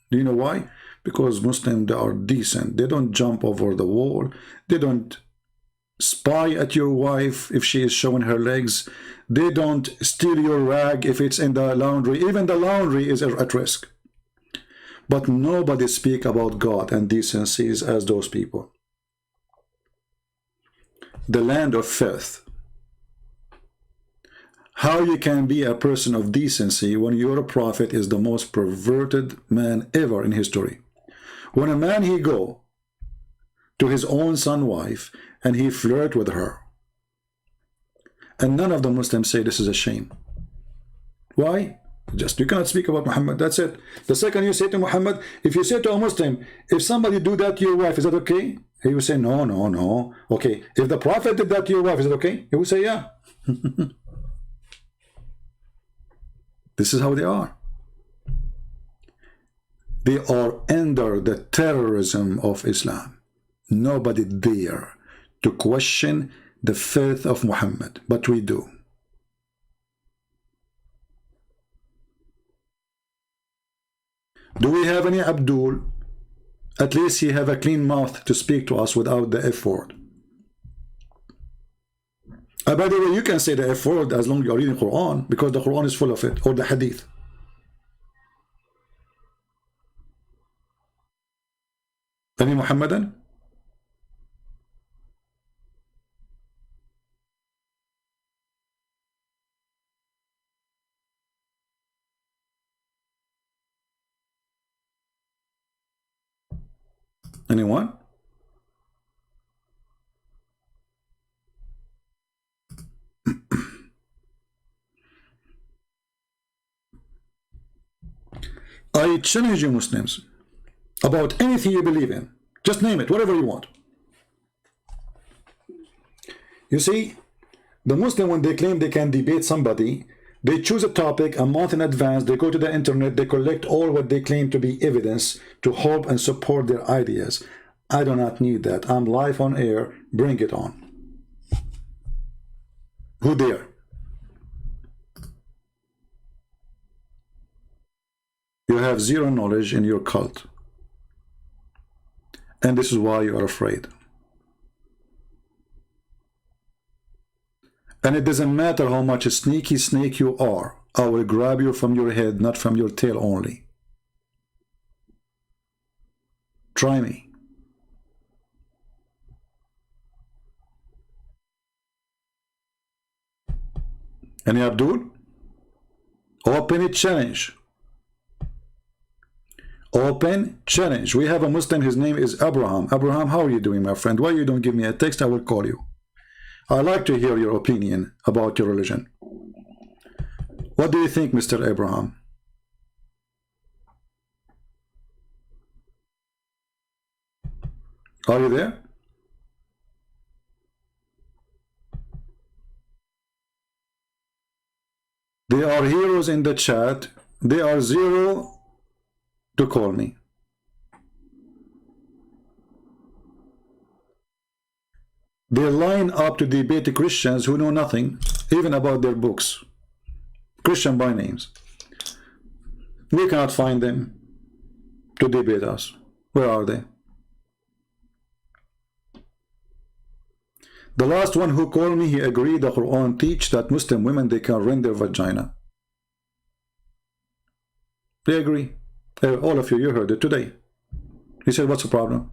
Do you know why? Because Muslims, they are decent. They don't jump over the wall. They don't spy at your wife if she is showing her legs. They don't steal your rag if it's in the laundry. Even the laundry is at risk. But nobody speak about God and decencies as those people. The land of filth. How you can be a person of decency when your prophet is the most perverted man ever in history? When a man, he go to his own son wife and he flirt with her, and none of the Muslims say this is a shame. Why? Just, you cannot speak about Muhammad, that's it. The second you say to Muhammad, if you say to a Muslim, if somebody do that to your wife, is that okay? He will say, no, no, no. Okay, if the Prophet did that to your wife, is it okay? He will say, yeah. This is how they are. They are under the terrorism of Islam. Nobody dare to question the faith of Muhammad, but we do. Do we have any Abdul? At least he have a clean mouth to speak to us without the F word. By the way, you can say the F word as long as you're reading Quran, because the Quran is full of it, or the Hadith. Any Muhammadan? Anyone? I challenge you Muslims about anything you believe in. Just name it, whatever you want. You see, the Muslim, when they claim they can debate somebody, they choose a topic a month in advance, they go to the internet, they collect all what they claim to be evidence to help and support their ideas. I do not need that. I'm live on air. Bring it on. Who dare? You have zero knowledge in your cult. And this is why you are afraid. And it doesn't matter how much a sneaky snake you are. I will grab you from your head, not from your tail only. Try me. Any Abdul? Open it challenge. Open challenge. We have a Muslim, his name is Abraham. Abraham, how are you doing, my friend? Why you don't give me a text? I will call you. I like to hear your opinion about your religion. What do you think, Mr. Abraham? Are you there? They are heroes in the chat. They are zero to call me. They line up to debate Christians who know nothing, even about their books. Christian by names. We cannot find them to debate us. Where are they? The last one who called me, he agreed the Quran teach that Muslim women, they can rend their vagina. They agree. All of you heard it today. He said, what's the problem?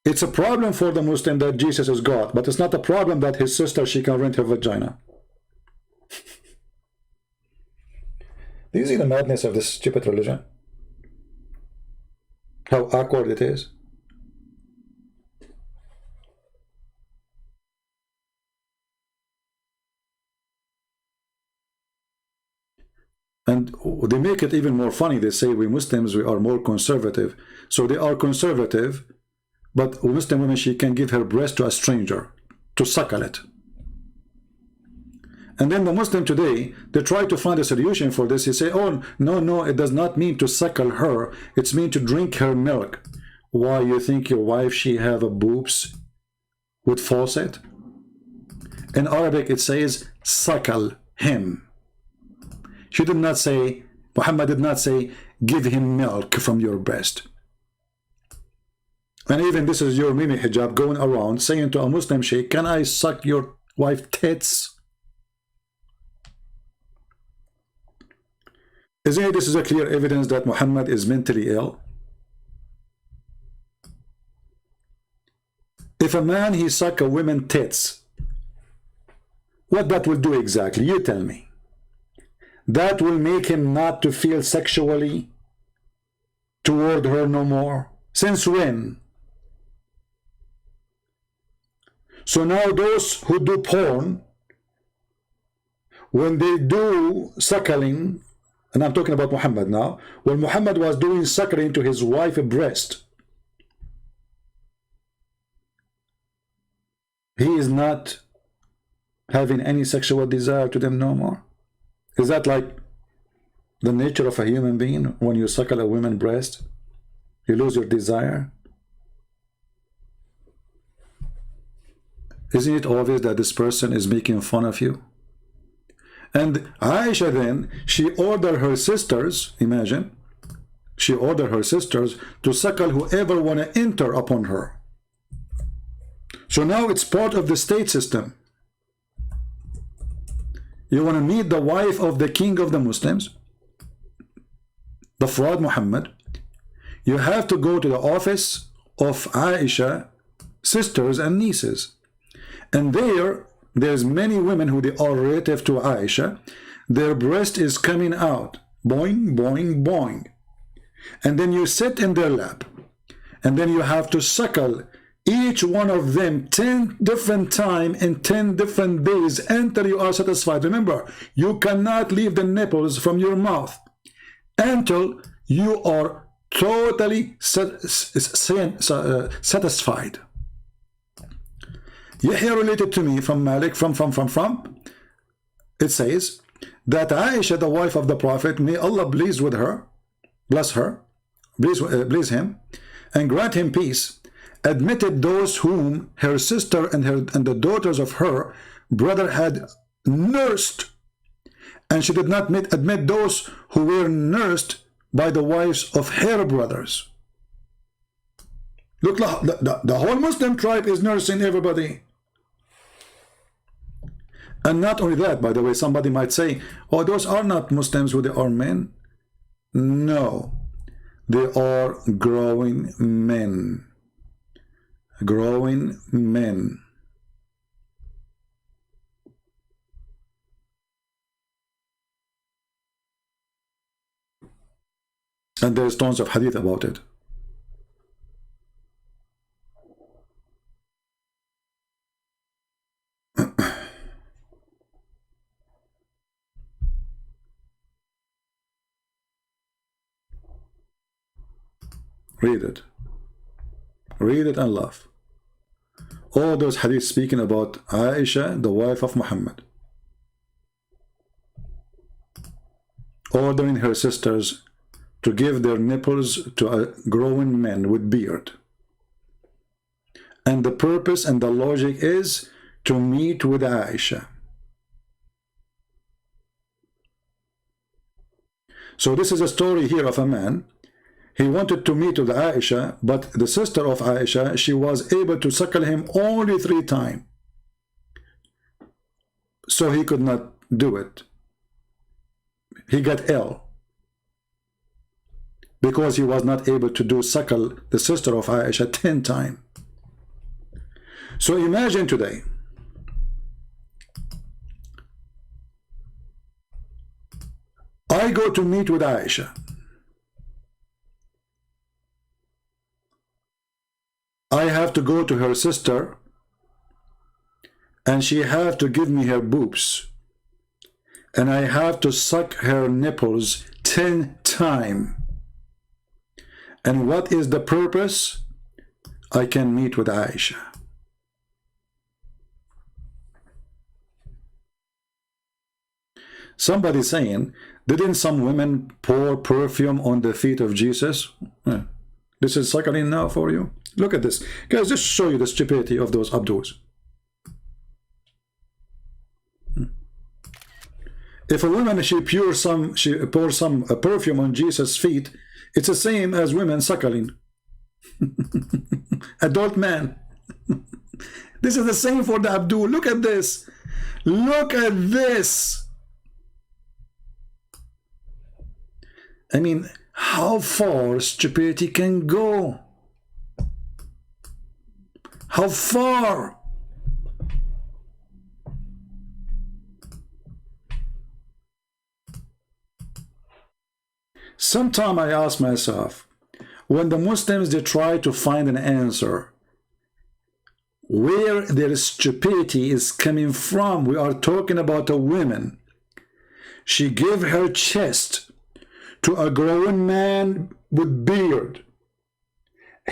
It's a problem for the Muslim that Jesus is God, but it's not a problem that his sister, she can rent her vagina. Do you see the madness of this stupid religion? How awkward it is. And they make it even more funny. They say we Muslims, we are more conservative. So they are conservative, but a Muslim woman, she can give her breast to a stranger to suckle it. And then the Muslim today, they try to find a solution for this. They say, oh, no, it does not mean to suckle her. It's mean to drink her milk. Why, you think your wife, she have a boobs with faucet? In Arabic, it says, suckle him. She did not say, Muhammad did not say, give him milk from your breast. And even this is your mini hijab going around saying to a Muslim sheikh, can I suck your wife's tits? Isn't this is a clear evidence that Muhammad is mentally ill? If a man, he suck a woman's tits, what that will do exactly? You tell me. That will make him not to feel sexually toward her no more. Since when? So now those who do porn, when they do suckling, and I'm talking about Muhammad now, when Muhammad was doing suckling to his wife's breast, he is not having any sexual desire to them no more. Is that like the nature of a human being? When you suckle a woman's breast, you lose your desire? Isn't it obvious that this person is making fun of you? And Aisha then, she ordered her sisters, imagine, she ordered her sisters to suckle whoever want to enter upon her. So now it's part of the state system. You want to meet the wife of the king of the Muslims, the fraud Muhammad, you have to go to the office of Aisha, sisters and nieces. And there's many women who they are relative to Aisha. Their breast is coming out. Boing, boing, boing. And then you sit in their lap. And then you have to suckle each one of them 10 different times in 10 different days until you are satisfied. Remember, you cannot leave the nipples from your mouth until you are totally satisfied. Yahya related to me from Malik, it says that Aisha, the wife of the Prophet, may Allah please with her, bless her, please him, and grant him peace, admitted those whom her sister and the daughters of her brother had nursed, and she did not admit those who were nursed by the wives of her brothers. Look, the whole Muslim tribe is nursing everybody. And not only that, by the way, somebody might say, oh, those are not Muslims, who they are men. No, they are growing men. Growing men. And there's tons of hadith about it. Read it. Read it and laugh. All those hadiths speaking about Aisha, the wife of Muhammad, ordering her sisters to give their nipples to a growing man with beard. And the purpose and the logic is to meet with Aisha. So this is a story here of a man. He wanted to meet with Aisha, but the sister of Aisha, she was able to suckle him only 3 times. So he could not do it. He got ill because he was not able to suckle the sister of Aisha 10 times. So imagine today, I go to meet with Aisha. I have to go to her sister, and she have to give me her boobs, and I have to suck her nipples 10 times. And what is the purpose? I can meet with Aisha. Somebody saying, didn't some women pour perfume on the feet of Jesus? This is suckling now for you. Look at this. Guys, just show you the stupidity of those Abduls. If a woman, she pours some perfume on Jesus' feet, it's the same as women suckling. Adult man. This is the same for the Abdul. Look at this. Look at this. I mean, how far stupidity can go? How far? Sometimes I ask myself, when the Muslims, they try to find an answer, where their stupidity is coming from. We are talking about a woman. She gave her chest to a grown man with beard.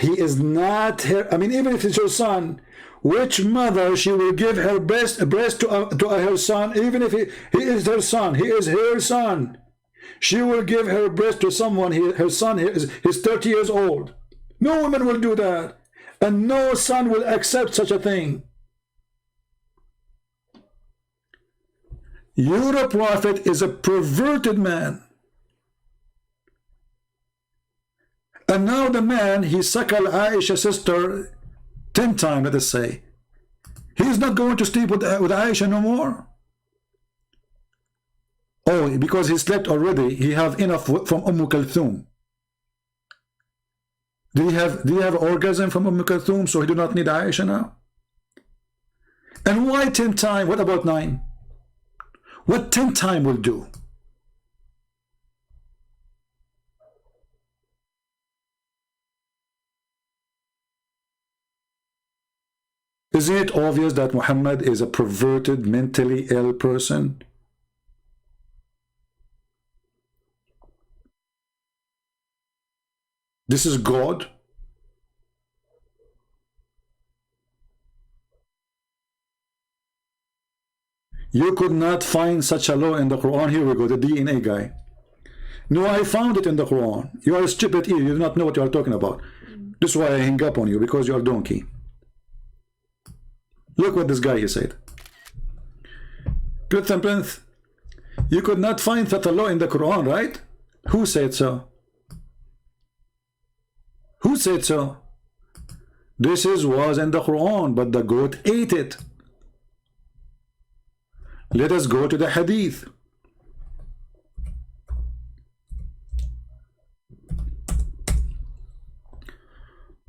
He is not her, I mean, even if it's her son, which mother she will give her breast to her son, even if he is her son, he is her son. She will give her breast to someone, her son is 30 years old. No woman will do that. And no son will accept such a thing. Your prophet is a perverted man. And now the man, he suckled Aisha's sister 10 times, let us say. He's not going to sleep with Aisha no more. Oh, because he slept already, he have enough from Kulthum. Do you have orgasm from Kulthum, so he do not need Aisha now? And why 10 times? What about 9? What 10 times will do? Isn't it obvious that Muhammad is a perverted, mentally ill person? This is God. You could not find such a law in the Quran. Here we go, the DNA guy. No, I found it in the Quran. You are a stupid idiot. You do not know what you are talking about. This is why I hang up on you, because you are a donkey. Look what this guy he said. Good and Prince, you could not find such a law in the Quran, right? Who said so? Who said so? This was in the Quran, but the goat ate it. Let us go to the hadith.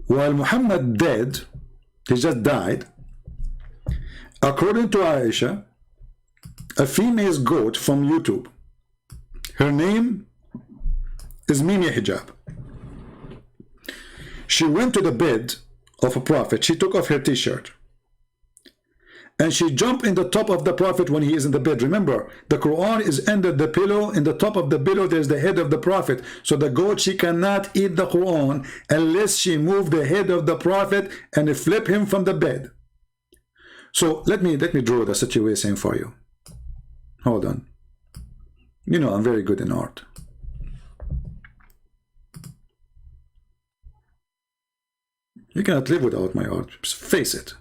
While Muhammad dead, he just died, according to Aisha, a female goat from YouTube, her name is Mimi Hijab. She went to the bed of a prophet. She took off her t-shirt and she jumped in the top of the prophet when he is in the bed. Remember, the Quran is under the pillow. In the top of the pillow there's the head of the prophet. So the goat, she cannot eat the Quran unless she move the head of the prophet and flip him from the bed. So let me draw the situation for you. Hold on. You know I'm very good in art. You cannot live without my art. Just face it.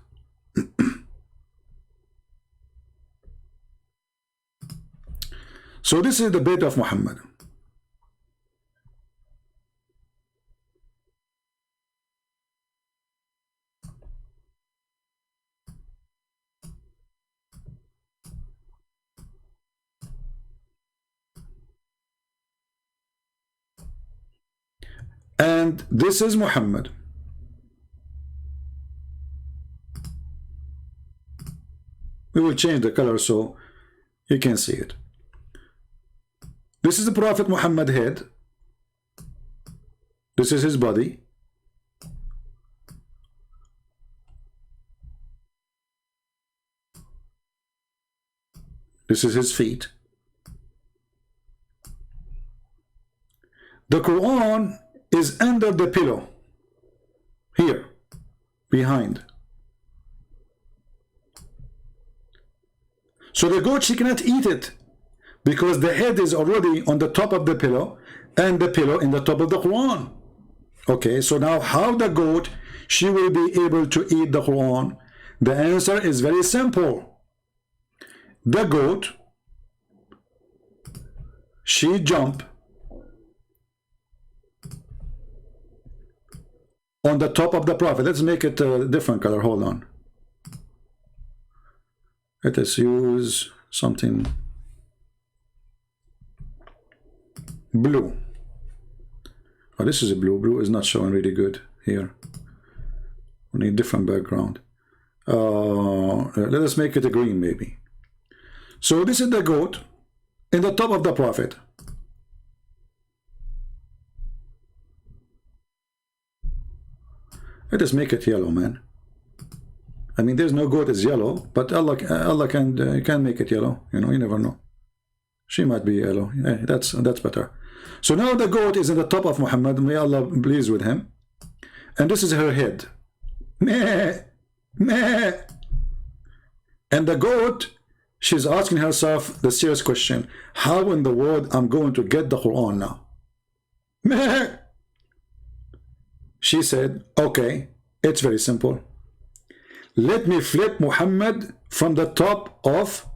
So this is the bed of Muhammad. And this is Muhammad. We will change the color so you can see it. This is the Prophet Muhammad head. This is his body. This is his feet. The Quran is under the pillow. Here. Behind. So the goat, she cannot eat it because the head is already on the top of the pillow and the pillow in the top of the Quran. Okay, so now how the goat, she will be able to eat the Quran? The answer is very simple. The goat, she jump on the top of the prophet. Let's make it a different color. Hold on. Let us use something blue. Oh, this is a blue. Blue is not showing really good here. We need different background. Let us make it a green maybe. So this is the goat in the top of the prophet. Let us make it yellow, man. I mean, there's no goat is yellow, but Allah can make it yellow. You know, you never know. She might be yellow. Yeah, that's better. So now the goat is in the top of Muhammad. May Allah be pleased with him. And this is her head. Meh, meh. And the goat, she's asking herself the serious question: how in the world I'm going to get the Quran now? Meh. She said, okay, it's very simple. Let me flip Muhammad from the top of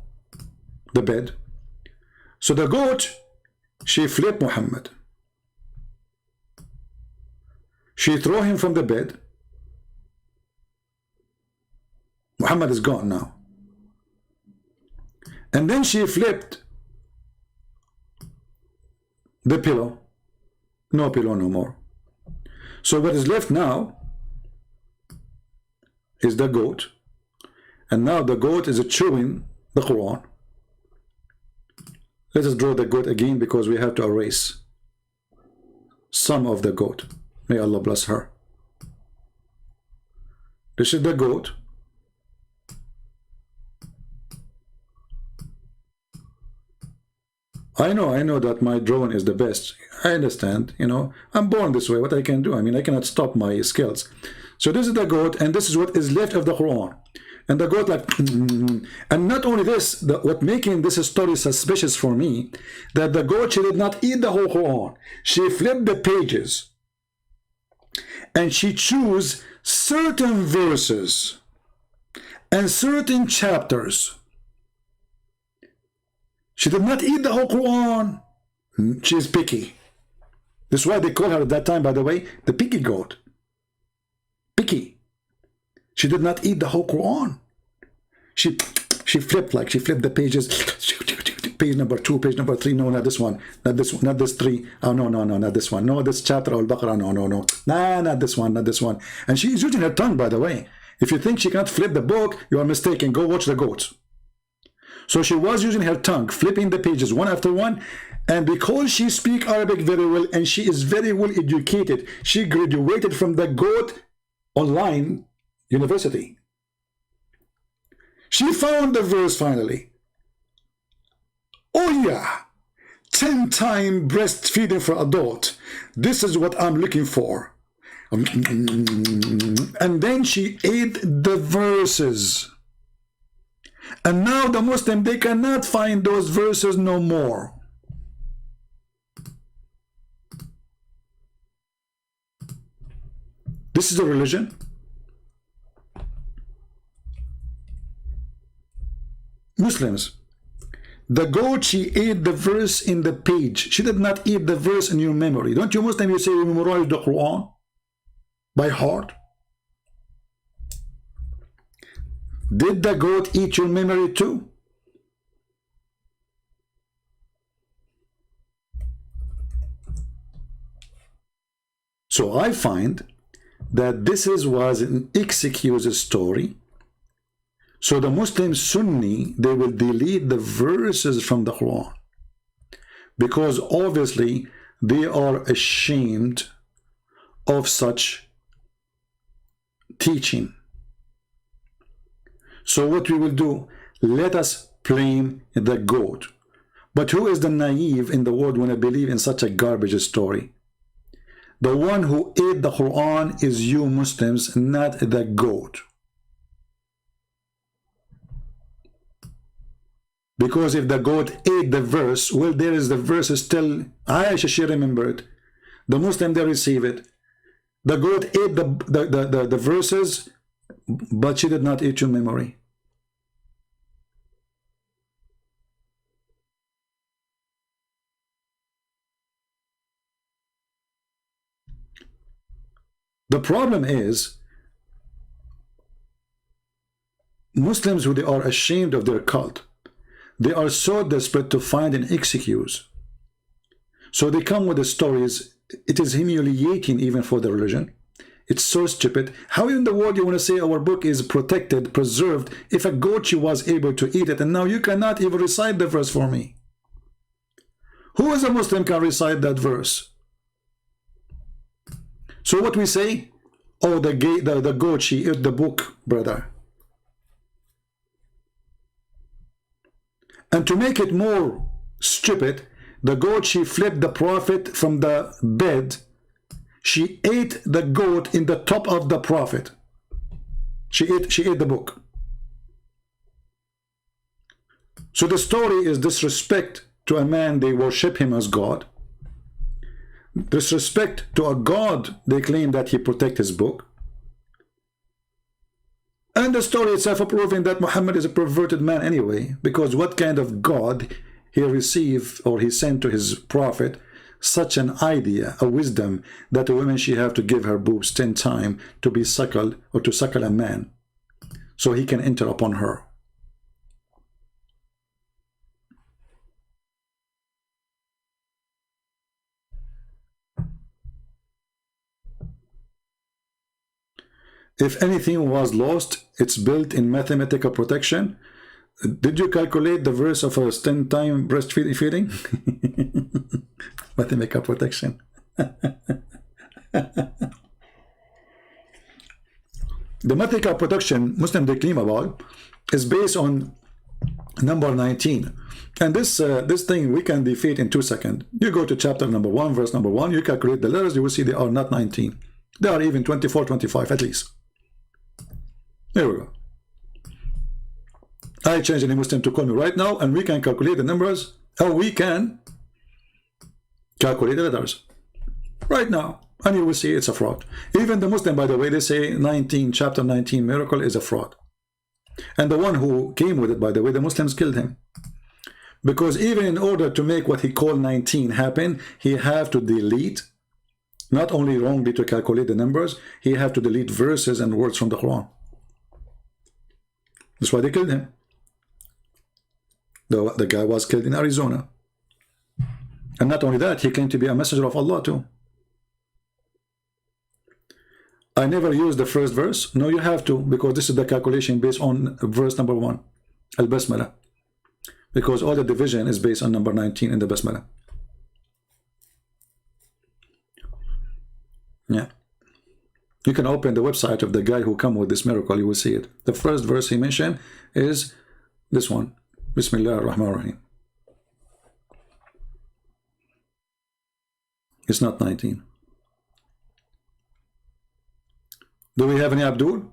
the bed. So the goat, she flipped Muhammad. She threw him from the bed. Muhammad is gone now. And then she flipped the pillow. No pillow no more. So what is left now is the goat. And now the goat is chewing the Quran. Let us draw the goat again, because we have to erase some of the goat. May Allah bless her. This is the goat. I know that my drawing is the best. I understand, you know, I'm born this way. What I can do? I mean, I cannot stop my skills. So this is the goat, and this is what is left of the Quran. And the goat like, and not only this, what making this story suspicious for me, that the goat, she did not eat the whole Quran. She flipped the pages, and she chose certain verses and certain chapters. She did not eat the whole Quran. She is picky. This is why they call her at that time, by the way, the picky goat. Picky. She did not eat the whole Quran. She flipped, like she flipped the pages. Page number 2, page number 3. No, not this one. Not this one. Not this 3. Oh, no, not this one. No, this chapter Al-Baqarah. No. Nah, not this one. Not this one. And she is using her tongue, by the way. If you think she cannot flip the book, you are mistaken. Go watch the goats. So she was using her tongue, flipping the pages one after one. And because she speaks Arabic very well, and she is very well educated, she graduated from the Goat Online University. She found the verse finally. Oh yeah, 10-time breastfeeding for adult. This is what I'm looking for. And then she ate the verses. And now the Muslim, they cannot find those verses no more. This is a religion. Muslims, the goat, she ate the verse in the page. She did not eat the verse in your memory. Don't you Muslim, you say you memorize the Quran by heart? Did the goat eat your memory too? So I find that this was an excuse story. So the Muslim Sunni, they will delete the verses from the Quran, because obviously they are ashamed of such teaching. So what we will do, let us blame the goat. But who is the naive in the world when I believe in such a garbage story? The one who ate the Quran is you Muslims, not the goat. Because if the goat ate the verse, well, there is the verse still. Aisha, she remembered. The Muslim, they receive it. The goat ate the verses, but she did not eat your memory. The problem is, Muslims who they are ashamed of their cult, they are so desperate to find an excuse. So they come with the stories. It is humiliating even for the religion. It's so stupid. How in the world you want to say our book is protected, preserved, if a goat was able to eat it, and now you cannot even recite the verse for me? Who is a Muslim can recite that verse? So what we say? Oh, the goat, she ate the book, brother. And to make it more stupid, the goat, she flipped the prophet from the bed. She ate the goat in the top of the prophet. She ate the book. So the story is disrespect to a man, they worship him as God. Disrespect to a God, they claim that he protects his book. And the story itself proving that Muhammad is a perverted man anyway, because what kind of God he received or he sent to his prophet such an idea, a wisdom, that a woman she have to give her boobs 10 times to be suckled or to suckle a man so he can enter upon her. If anything was lost, it's built in mathematical protection. Did you calculate the verse of a 10 time breastfeeding? Mathematical protection. The mathematical protection Muslim they claim about is based on number 19. And this thing we can defeat in 2 seconds. You go to chapter number 1, verse number 1, you calculate the letters, you will see they are not 19. They are even 24, 25 at least. There we go. I change any Muslim to call me right now, and we can calculate the numbers. How we can calculate the letters right now, and you will see it's a fraud. Even the Muslim, by the way, they say 19, chapter 19 miracle is a fraud. And the one who came with it, by the way, the Muslims killed him. Because even in order to make what he called 19 happen, he have to delete, not only wrongly to calculate the numbers, he have to delete verses and words from the Quran. That's why they killed him. The guy was killed in Arizona. And not only that, he claimed to be a messenger of Allah too. I never used the first verse. No, you have to, because this is the calculation based on verse number 1, Al-Basmala. Because all the division is based on number 19 in the Basmala. Yeah. You can open the website of the guy who come with this miracle, you will see it. The first verse he mentioned is this one. Bismillah ar-Rahman ar-Rahim. It's not 19. Do we have any Abdul?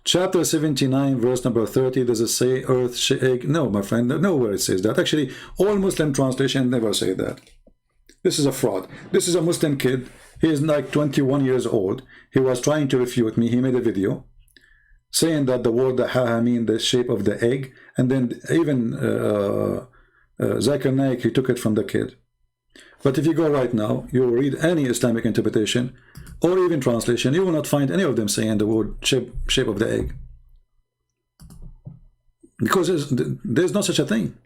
Chapter 79, verse number 30, does it say earth shake? No, my friend, nowhere it says that. Actually, all Muslim translations never say that. This is a fraud. This is a Muslim kid. He is like 21 years old. He was trying to refute me. He made a video saying that the word Dawah mean the shape of the egg. And then even Zakir Naik, he took it from the kid. But if you go right now, you will read any Islamic interpretation or even translation, you will not find any of them saying the word shape of the egg. Because there's no such a thing.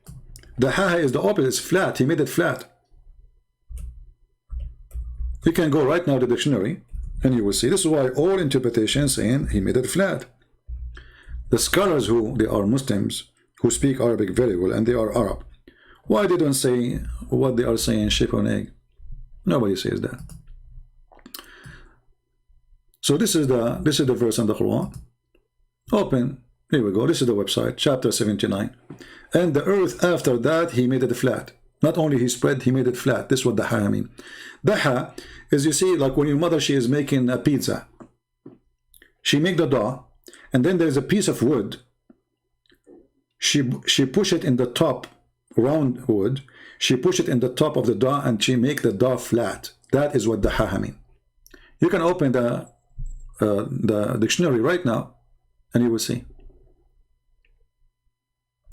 The Dawah is the opposite, it's flat. He made it flat. You can go right now to the dictionary and you will see. This is why all interpretations saying he made it flat. The scholars who they are Muslims who speak Arabic very well and they are Arab, why they don't say what they are saying shape of an egg? Nobody says that. So this is the verse in the Quran. Open. Here we go. This is the website, chapter 79. And the earth after that he made it flat. Not only he spread, he made it flat. This is what Dawah mean. Dawah is, you see, like when your mother, she is making a pizza. She make the dough, and then there's a piece of wood. She push it in the top, round wood. She push it in the top of the dough, and she make the dough flat. That is what Dawah mean. You can open the dictionary right now, and you will see.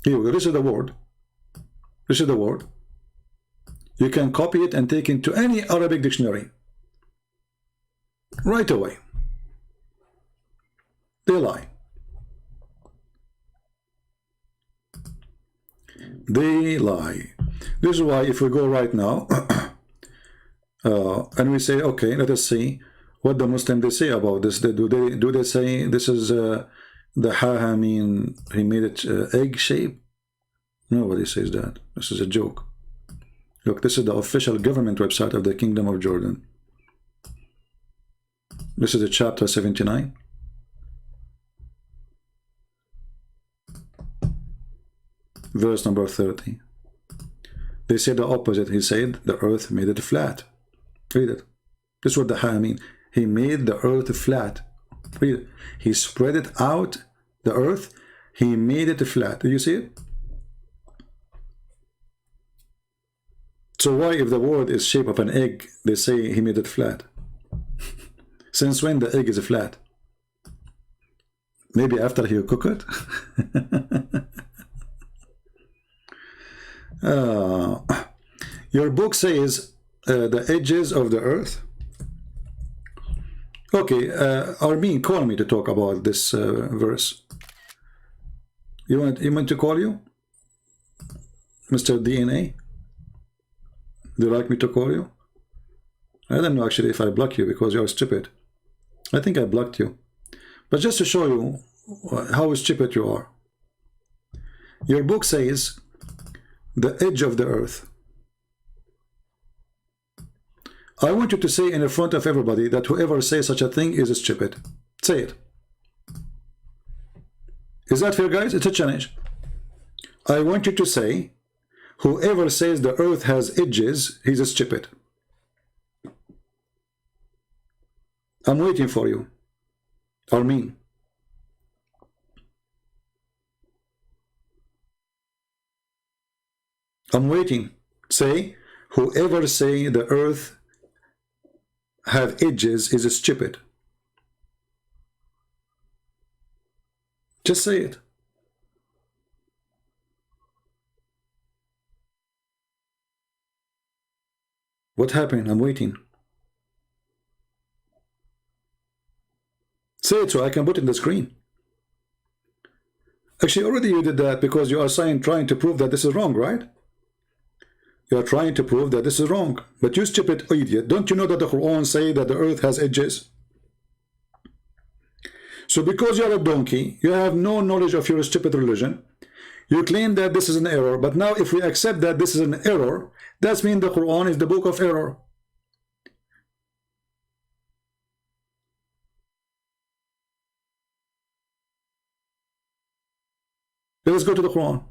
Here we go. This is the word. This is the word. You can copy it and take it to any Arabic dictionary right away. They lie. They lie. This is why if we go right now and we say, okay, let us see what the Muslim they say about this. Do they say this is the Dawah mean he made it egg shape? Nobody says that. This is a joke. Look, this is the official government website of the Kingdom of Jordan. This is the chapter 79. Verse number 30. They say the opposite. He said the earth made it flat. Read it. This is what the Dawah mean. He made the earth flat. Read it. He spread it out, the earth. He made it flat. Do you see it? So why, if the word is shape of an egg, they say he made it flat? Since when the egg is flat? Maybe after you cook it? Your book says the edges of the earth. Okay, Armin, call me to talk about this verse. You want to call you? Mr. DNA? Do you like me to call you? I don't know actually if I block you because you're stupid. I think I blocked you. But just to show you how stupid you are. Your book says the edge of the earth. I want you to say in front of everybody that whoever says such a thing is stupid. Say it. Is that fair, guys? It's a challenge. I want you to say whoever says the earth has edges, he's stupid. I'm waiting for you. Armin. I'm waiting. Say whoever say the earth have edges is stupid. Just say it. What happened? I'm waiting. Say it so I can put it in the screen. Actually, already you did that because you are trying to prove that this is wrong, right? You are trying to prove that this is wrong. But you stupid idiot, don't you know that the Quran say that the earth has edges? So because you are a donkey, you have no knowledge of your stupid religion. You claim that this is an error, but now if we accept that this is an error, that means the Quran is the book of error. Let's go to the Quran.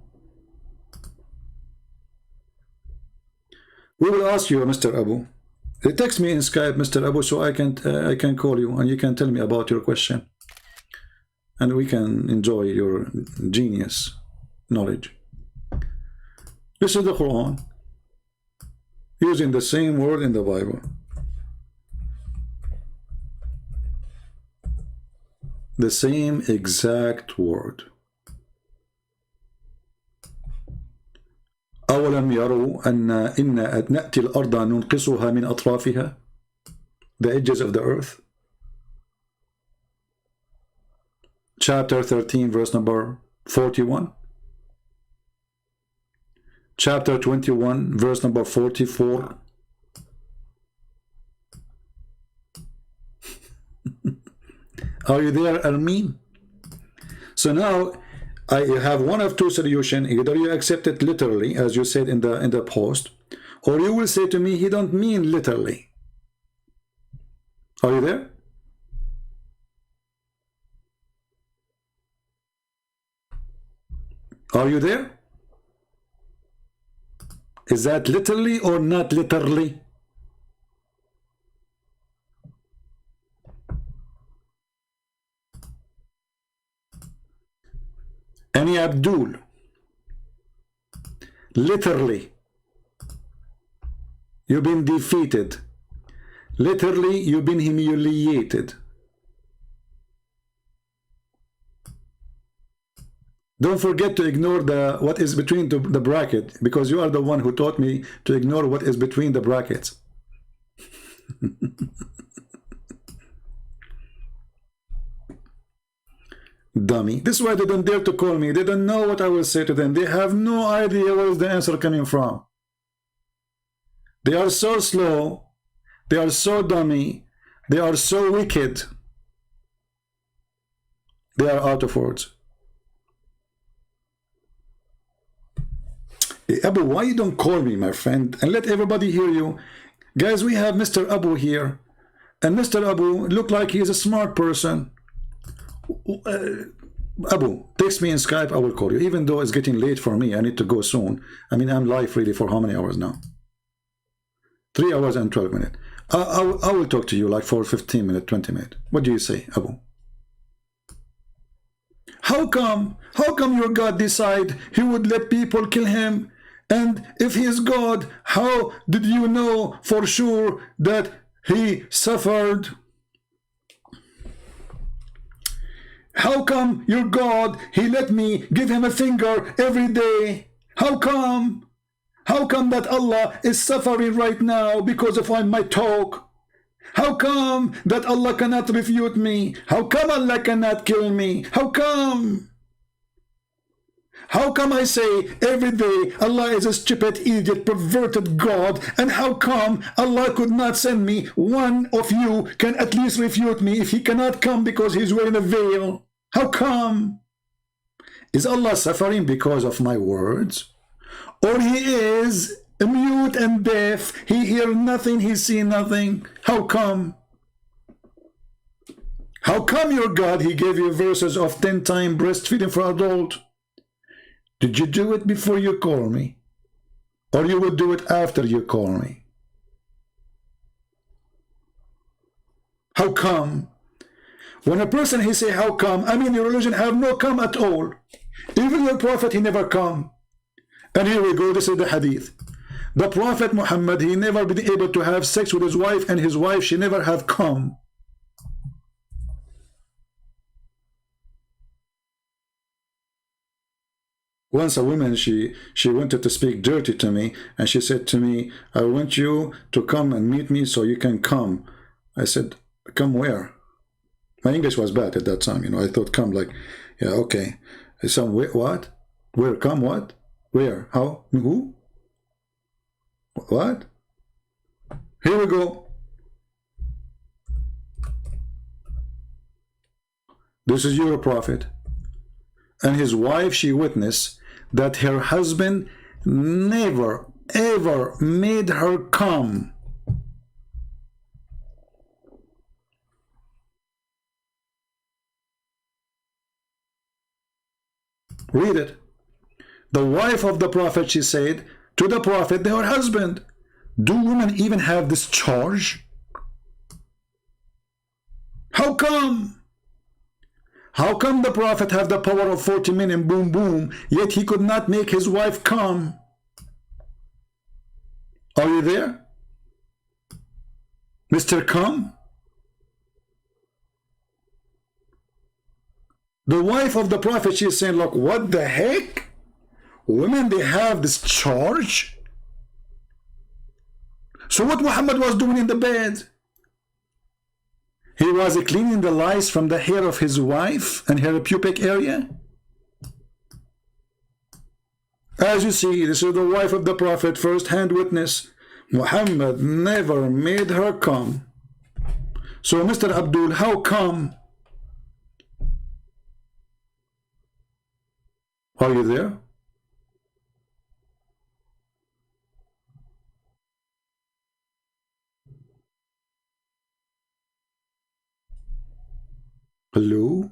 We will ask you, Mr. Abu. Text me in Skype, Mr. Abu, so I can call you and you can tell me about your question, and we can enjoy your genius knowledge. This is the Quran, using the same word in the Bible. The same exact word. أولم يروا أن إن نأتي الأرض ننقصها من أطرافها, the edges of the earth. Chapter 13 verse number 41. Chapter 21 verse number 44. Are you there, Armin? So now I have one of two solutions. Either you accept it literally, as you said in the post, or you will say to me, he don't mean literally. Are you there? Are you there? Is that literally or not literally? Any Abdul? Literally, you've been defeated. Literally, you've been humiliated. Don't forget to ignore what is between the bracket, because you are the one who taught me to ignore what is between the brackets. Dummy. This is why they don't dare to call me. They don't know what I will say to them. They have no idea where is the answer coming from. They are so slow. They are so dummy. They are so wicked. They are out of words. Hey, Abu, why you don't call me, my friend, and let everybody hear you? Guys, we have Mr. Abu here. And Mr. Abu look like he is a smart person. Abu, text me in Skype, I will call you. Even though it's getting late for me, I need to go soon. I mean, I'm live really for how many hours now? 3 hours and 12 minutes. I will talk to you like for 15 minutes, 20 minutes. What do you say, Abu? How come your God decide he would let people kill him? And if he is God, how did you know for sure that he suffered? How come your God, he let me give him a finger every day? How come? How come that Allah is suffering right now because of my talk? How come that Allah cannot refute me? How come Allah cannot kill me? How come? How come I say every day Allah is a stupid, idiot, perverted God, and how come Allah could not send me one of you can at least refute me if he cannot come because he's wearing a veil? How come? Is Allah suffering because of my words? Or he is mute and deaf, he hear nothing, he see nothing? How come? How come your God, he gave you verses of 10 times breastfeeding for adult? Did you do it before you call me? Or you will do it after you call me? How come? When a person he say how come, I mean your religion have no come at all. Even your prophet he never come. And here we go, this is the hadith. The Prophet Muhammad, he never been able to have sex with his wife, and his wife, she never have come. Once a woman, she wanted to speak dirty to me, and she said to me, I want you to come and meet me so you can come. I said, come where? My English was bad at that time, you know, I thought come like, yeah, okay. I said, what? Where, come what? Where? How? Who? What? Here we go. This is your prophet. And his wife, she witnessed that her husband never, ever made her come. Read it. The wife of the prophet, she said to the prophet, her husband, do women even have this charge? How come? How come the prophet have the power of 40 men and boom boom, yet he could not make his wife come? Are you there? Mr. Come? The wife of the prophet, she is saying, look, what the heck? Women, they have this charge? So what Muhammad was doing in the bed? He was cleaning the lice from the hair of his wife and her pubic area. As you see, this is the wife of the prophet, first-hand witness. Muhammad never made her come. So Mr. Abdul, how come? Are you there? Hello?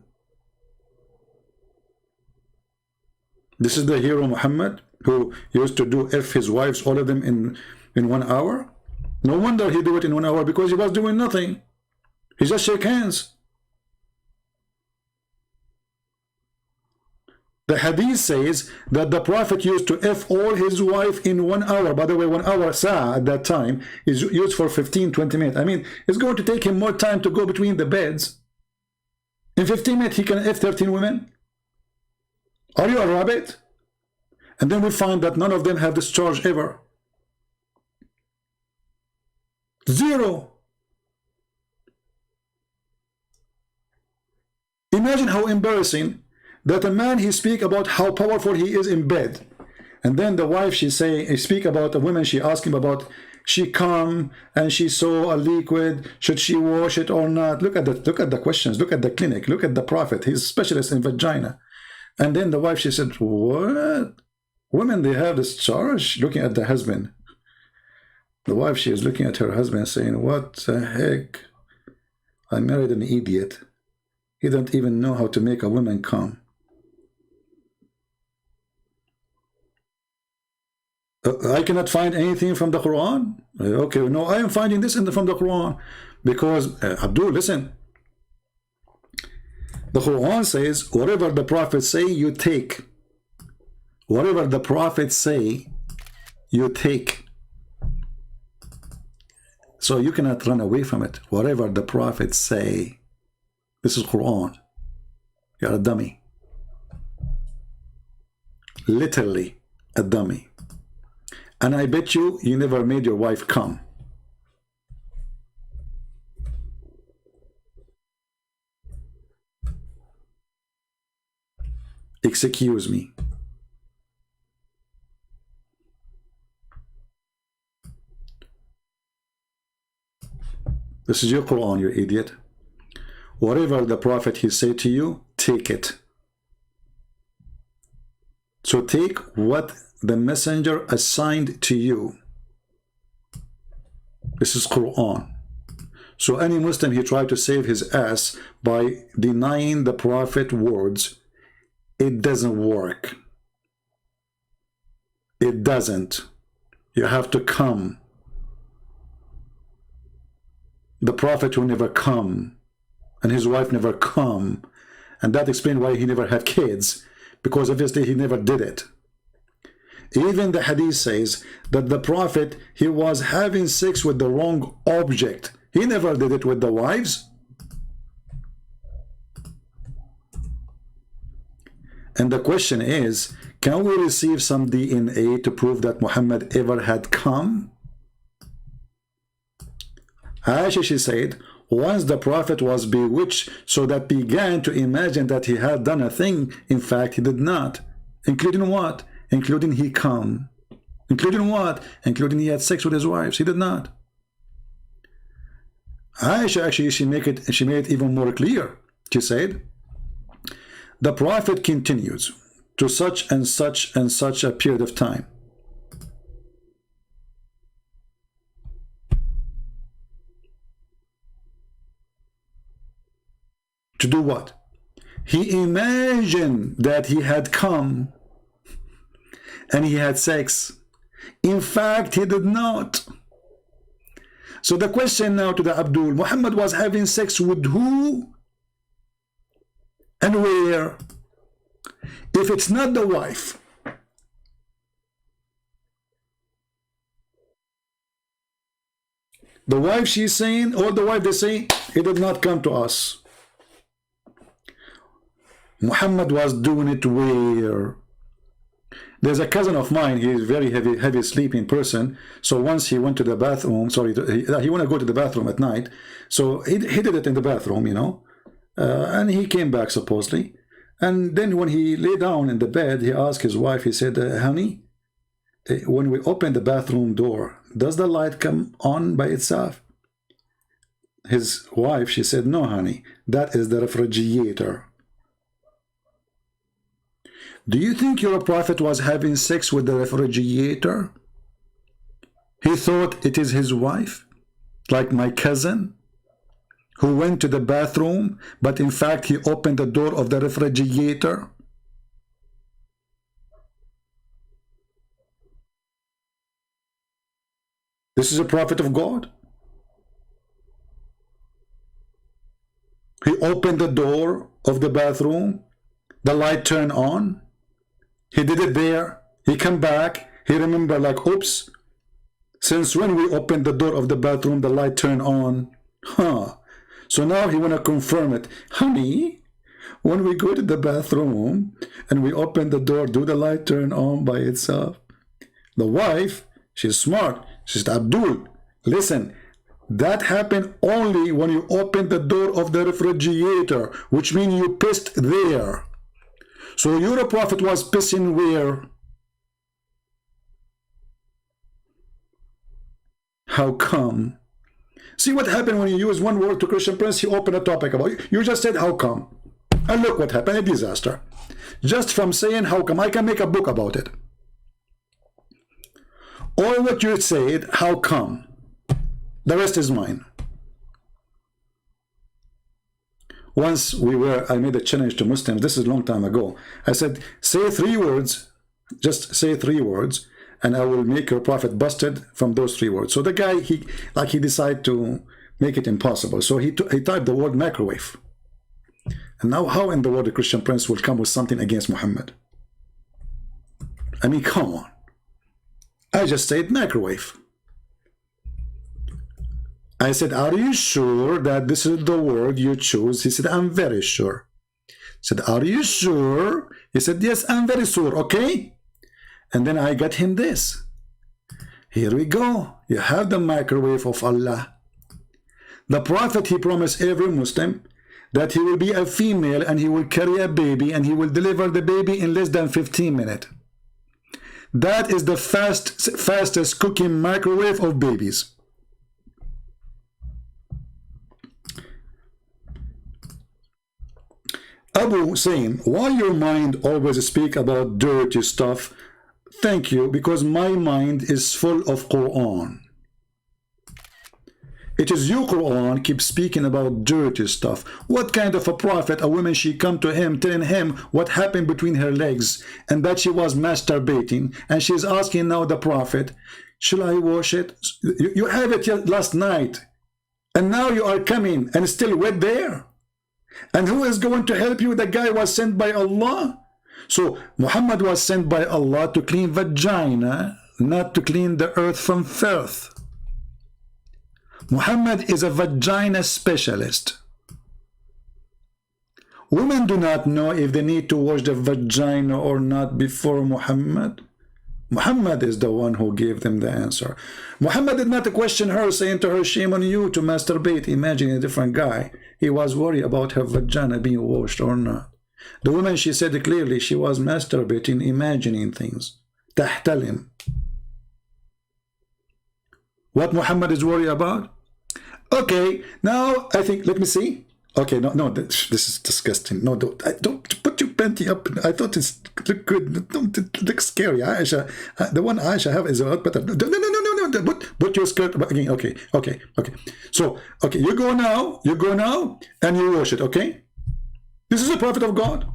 This is the hero Muhammad who used to do F his wives, all of them in 1 hour? No wonder he do it in 1 hour, because he was doing nothing. He just shake hands. The hadith says that the prophet used to F all his wife in 1 hour. By the way, 1 hour at that time is used for 15-20 minutes. I mean, it's going to take him more time to go between the beds. In 15 minutes, he can F 13 women. Are you a rabbit? And then we find that none of them have this charge ever. Zero. Imagine how embarrassing that a man, he speak about how powerful he is in bed, and then the wife, she speak about a woman, she ask him about, she come and she saw a liquid, should she wash it or not? Look at the questions, look at the clinic, look at the prophet, he's a specialist in vagina. And then the wife, she said, what? Women, they have this charge, looking at the husband. The wife, she is looking at her husband saying, what the heck? I married an idiot. He don't even know how to make a woman come. I cannot find anything from the Quran. Okay, no, I am finding this from the Quran. Because, Abdul, listen. The Quran says, whatever the prophets say, you take. Whatever the prophets say, you take. So you cannot run away from it. Whatever the prophets say. This is Quran. You're a dummy. Literally a dummy. And I bet you never made your wife come. Excuse me. This is your Quran, you idiot. Whatever the Prophet he said to you, take it. So take what the messenger assigned to you. This is Quran. So any Muslim, he tried to save his ass by denying the Prophet words. It doesn't work. It doesn't. You have to come. The Prophet will never come, and his wife never come, and that explains why he never had kids, because obviously he never did it. Even the hadith says that the Prophet, he was having sex with the wrong object. He never did it with the wives. And the question is, can we receive some DNA to prove that Muhammad ever had come? Aisha, she said, once the Prophet was bewitched, so that began to imagine that he had done a thing. In fact, he did not. Including what? Including he come. Including what? Including he had sex with his wives. He did not. Aisha, actually, she made it even more clear. She said, the Prophet continues to such and such and such a period of time. To do what? He imagined that he had come and he had sex. In fact, he did not. So the question now to the Abdul, Muhammad was having sex with who and where? If it's not the wife, the wife she's saying, or the wife they say, he did not come to us. Muhammad was doing it where? There's a cousin of mine, he's a very heavy sleeping person. So once he went to the bathroom, sorry, he wanted to go to the bathroom at night. So he did it in the bathroom, you know. And he came back supposedly. And then when he lay down in the bed, he asked his wife, he said, honey, when we open the bathroom door, does the light come on by itself? His wife, she said, no, honey, that is the refrigerator. Do you think your Prophet was having sex with the refrigerator? He thought it is his wife, like my cousin, who went to the bathroom, but in fact he opened the door of the refrigerator. This is a prophet of God. He opened the door of the bathroom, the light turned on. He did it there. He come back. He remember like, oops, since when we opened the door of the bathroom, the light turned on. Huh. So now he want to confirm it. Honey, when we go to the bathroom and we open the door, do the light turn on by itself? The wife, she's smart. She said, Abdul, listen, that happened only when you opened the door of the refrigerator, which means you pissed there. So your Prophet was pissing where? How come? See what happened when you use one word to Christian Prince, he opened a topic about it. You just said, how come? And look what happened, a disaster. Just from saying how come, I can make a book about it. All what you said, how come? The rest is mine. Once I made a challenge to Muslims, this is a long time ago. I said, say 3 words, just say 3 words, and I will make your Prophet busted from those 3 words. So the guy, he decided to make it impossible. So he typed the word microwave. And now how in the world a Christian Prince will come with something against Muhammad? I mean, come on. I just said microwave. I said, are you sure that this is the word you choose? He said, I'm very sure. Said, are you sure? He said, yes, I'm very sure, okay? And then I got him this. Here we go. You have the microwave of Allah. The Prophet, he promised every Muslim that he will be a female and he will carry a baby and he will deliver the baby in less than 15 minutes. That is the fastest cooking microwave of babies. Abu saying, why your mind always speak about dirty stuff? Thank you, because my mind is full of Quran. It is your Quran keep speaking about dirty stuff. What kind of a prophet, a woman, she come to him telling him what happened between her legs and that she was masturbating, and she's asking now the prophet, should I wash it? You have it last night and now you are coming and still wet there. And who is going to help you? The guy was sent by Allah. So Muhammad was sent by Allah to clean vagina, not to clean the earth from filth. Muhammad is a vagina specialist. Women do not know if they need to wash the vagina or not before Muhammad. Muhammad is the one who gave them the answer. Muhammad did not question her, saying to her, shame on you to masturbate. Imagine a different guy. He was worried about her vagina being washed or not. The woman, she said clearly, she was masturbating, imagining things. Tahtalim. What Muhammad is worried about? Okay, now I think, let me see. Okay, no, this is disgusting. No, don't put your panty up. I thought it's look good. Don't it looks scary. Aisha, the one Aisha have is a lot better. No. Put your skirt again. Okay. So, okay, you go now, and you wash it. Okay, this is a prophet of God.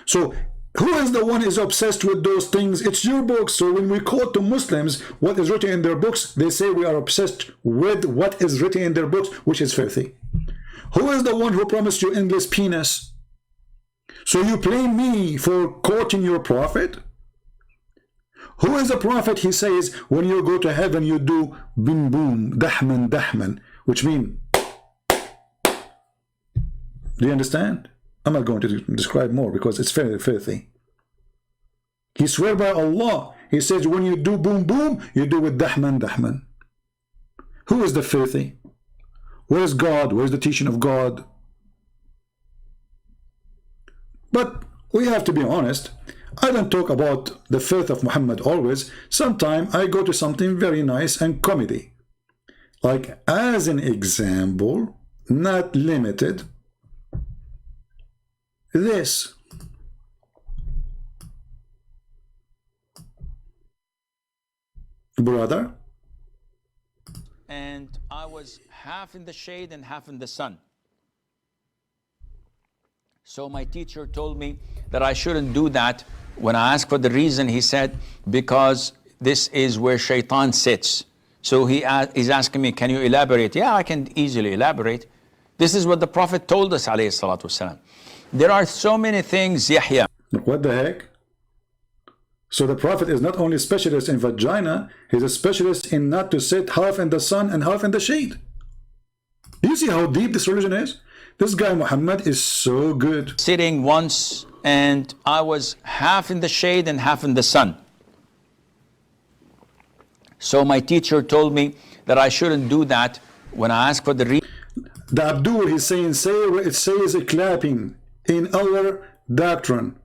So, who is the one is obsessed with those things? It's your books. So when we quote to Muslims what is written in their books, they say we are obsessed with what is written in their books, which is filthy. Who is the one who promised you endless penis? So you blame me for quoting your prophet? Who is the prophet? He says, when you go to heaven, you do boom boom, dahman, which means, do you understand? I'm not going to describe more because it's very filthy. He swear by Allah. He says, when you do boom boom, you do with dahman. Who is the filthy? Where is God? Where is the teaching of God? But we have to be honest. I don't talk about the filth of Muhammad always. Sometimes I go to something very nice and comedy. Like as an example, not limited, this. Brother? And I was half in the shade and half in the sun. So my teacher told me that I shouldn't do that. When I asked for the reason, he said, because this is where shaitan sits. So he's asking me, can you elaborate? Yeah, I can easily elaborate. This is what the Prophet told us, alayhi salatu wasalam. There are so many things, Yahya. What the heck? So the Prophet is not only specialist in vagina, he's a specialist in not to sit half in the sun and half in the shade. Do you see how deep this religion is? This guy Muhammad is so good. Sitting once, and I was half in the shade and half in the sun. So my teacher told me that I shouldn't do that. When I asked for the reason, the Abdul, he's saying, say where it says clapping in our doctrine.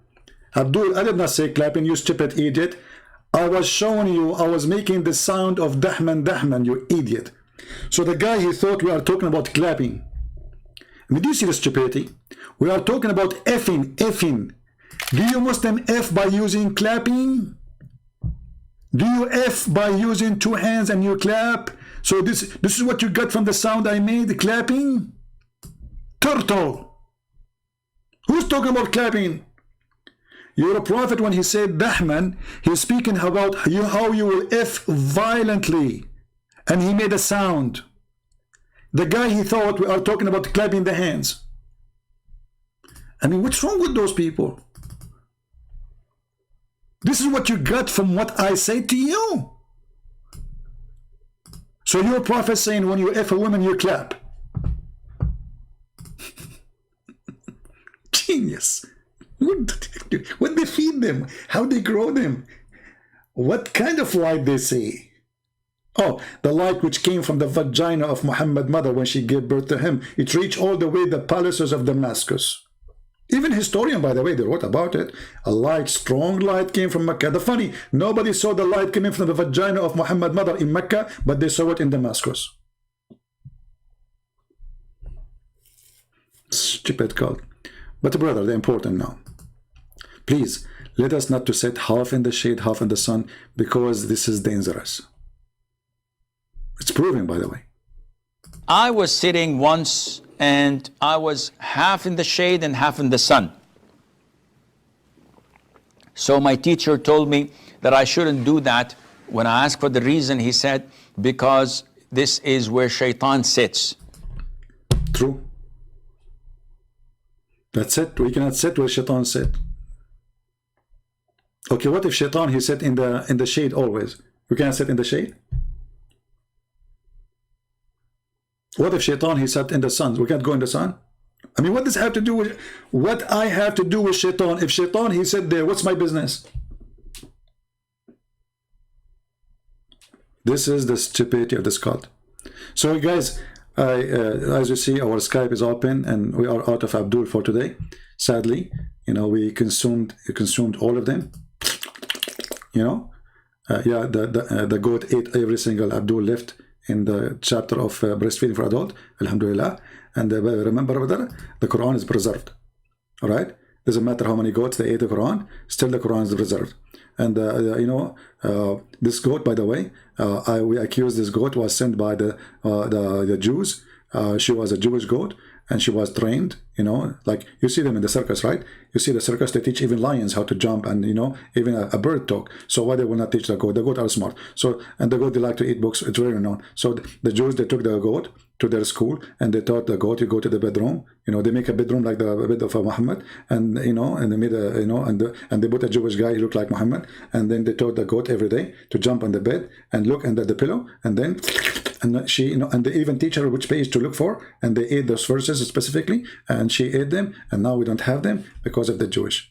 Abdul, I did not say clapping, you stupid idiot. I was showing you, I was making the sound of dahman, you idiot. So the guy, he thought we are talking about clapping. I mean, do you see the stupidity? We are talking about effing. Do you Muslim F by using clapping? Do you F by using two hands and you clap? So this is what you got from the sound I made, clapping? Turtle. Who's talking about clapping? Your prophet, when he said dahman, he's speaking about how you will F violently. And he made a sound. The guy, he thought we are talking about clapping the hands. I mean, what's wrong with those people? This is what you got from what I say to you. So your prophet saying when you F a woman, you clap. this? What they feed them? How they grow them? What kind of light they see? Oh, the light which came from the vagina of Muhammad's mother when she gave birth to him. It reached all the way the palaces of Damascus. Even historian, by the way, they wrote about it. A light, strong light came from Mecca. The funny, nobody saw the light coming from the vagina of Muhammad's mother in Mecca, but they saw it in Damascus. Stupid cult. But brother, they're important now. Please, let us not to sit half in the shade, half in the sun, because this is dangerous. It's proven, by the way. I was sitting once and I was half in the shade and half in the sun. So my teacher told me that I shouldn't do that. When I asked for the reason, he said, because this is where shaitan sits. True. That's it. We cannot sit where shaitan sit. Okay, what if shaitan, he sat in the shade always? We cannot sit in the shade? What if shaitan, he sat in the sun? We can't go in the sun? I mean, what does have to do with what I have to do with shaitan? If shaitan, he sat there, what's my business? This is the stupidity of this cult. So guys, as you see, our Skype is open and we are out of Abdul for today. Sadly, you know, we consumed all of them. You know, yeah, the goat ate every single Abdul left in the chapter of breastfeeding for adult, alhamdulillah. And remember, brother, the Quran is preserved. All right, doesn't matter how many goats they ate the Quran, still the Quran is preserved. And you know, this goat, by the way, we accuse this goat was sent by the Jews. She was a Jewish goat, and she was trained, you know, like you see them in the circus, right? You see the circus, they teach even lions how to jump, and you know, even a bird talk. So why they will not teach the goat? The goat are smart. So, and the goat, they like to eat books. It's very known. So the Jews, they took the goat to their school, and they taught the goat, you go to the bedroom, you know, they make a bedroom like the bed of Muhammad, and you know, and they made a, you know, and they put a Jewish guy, he looked like Muhammad, and then they taught the goat every day to jump on the bed and look under the pillow, and then she, you know, and they even teach her which page to look for, and they ate those verses specifically, and she ate them, and now we don't have them because of the Jewish.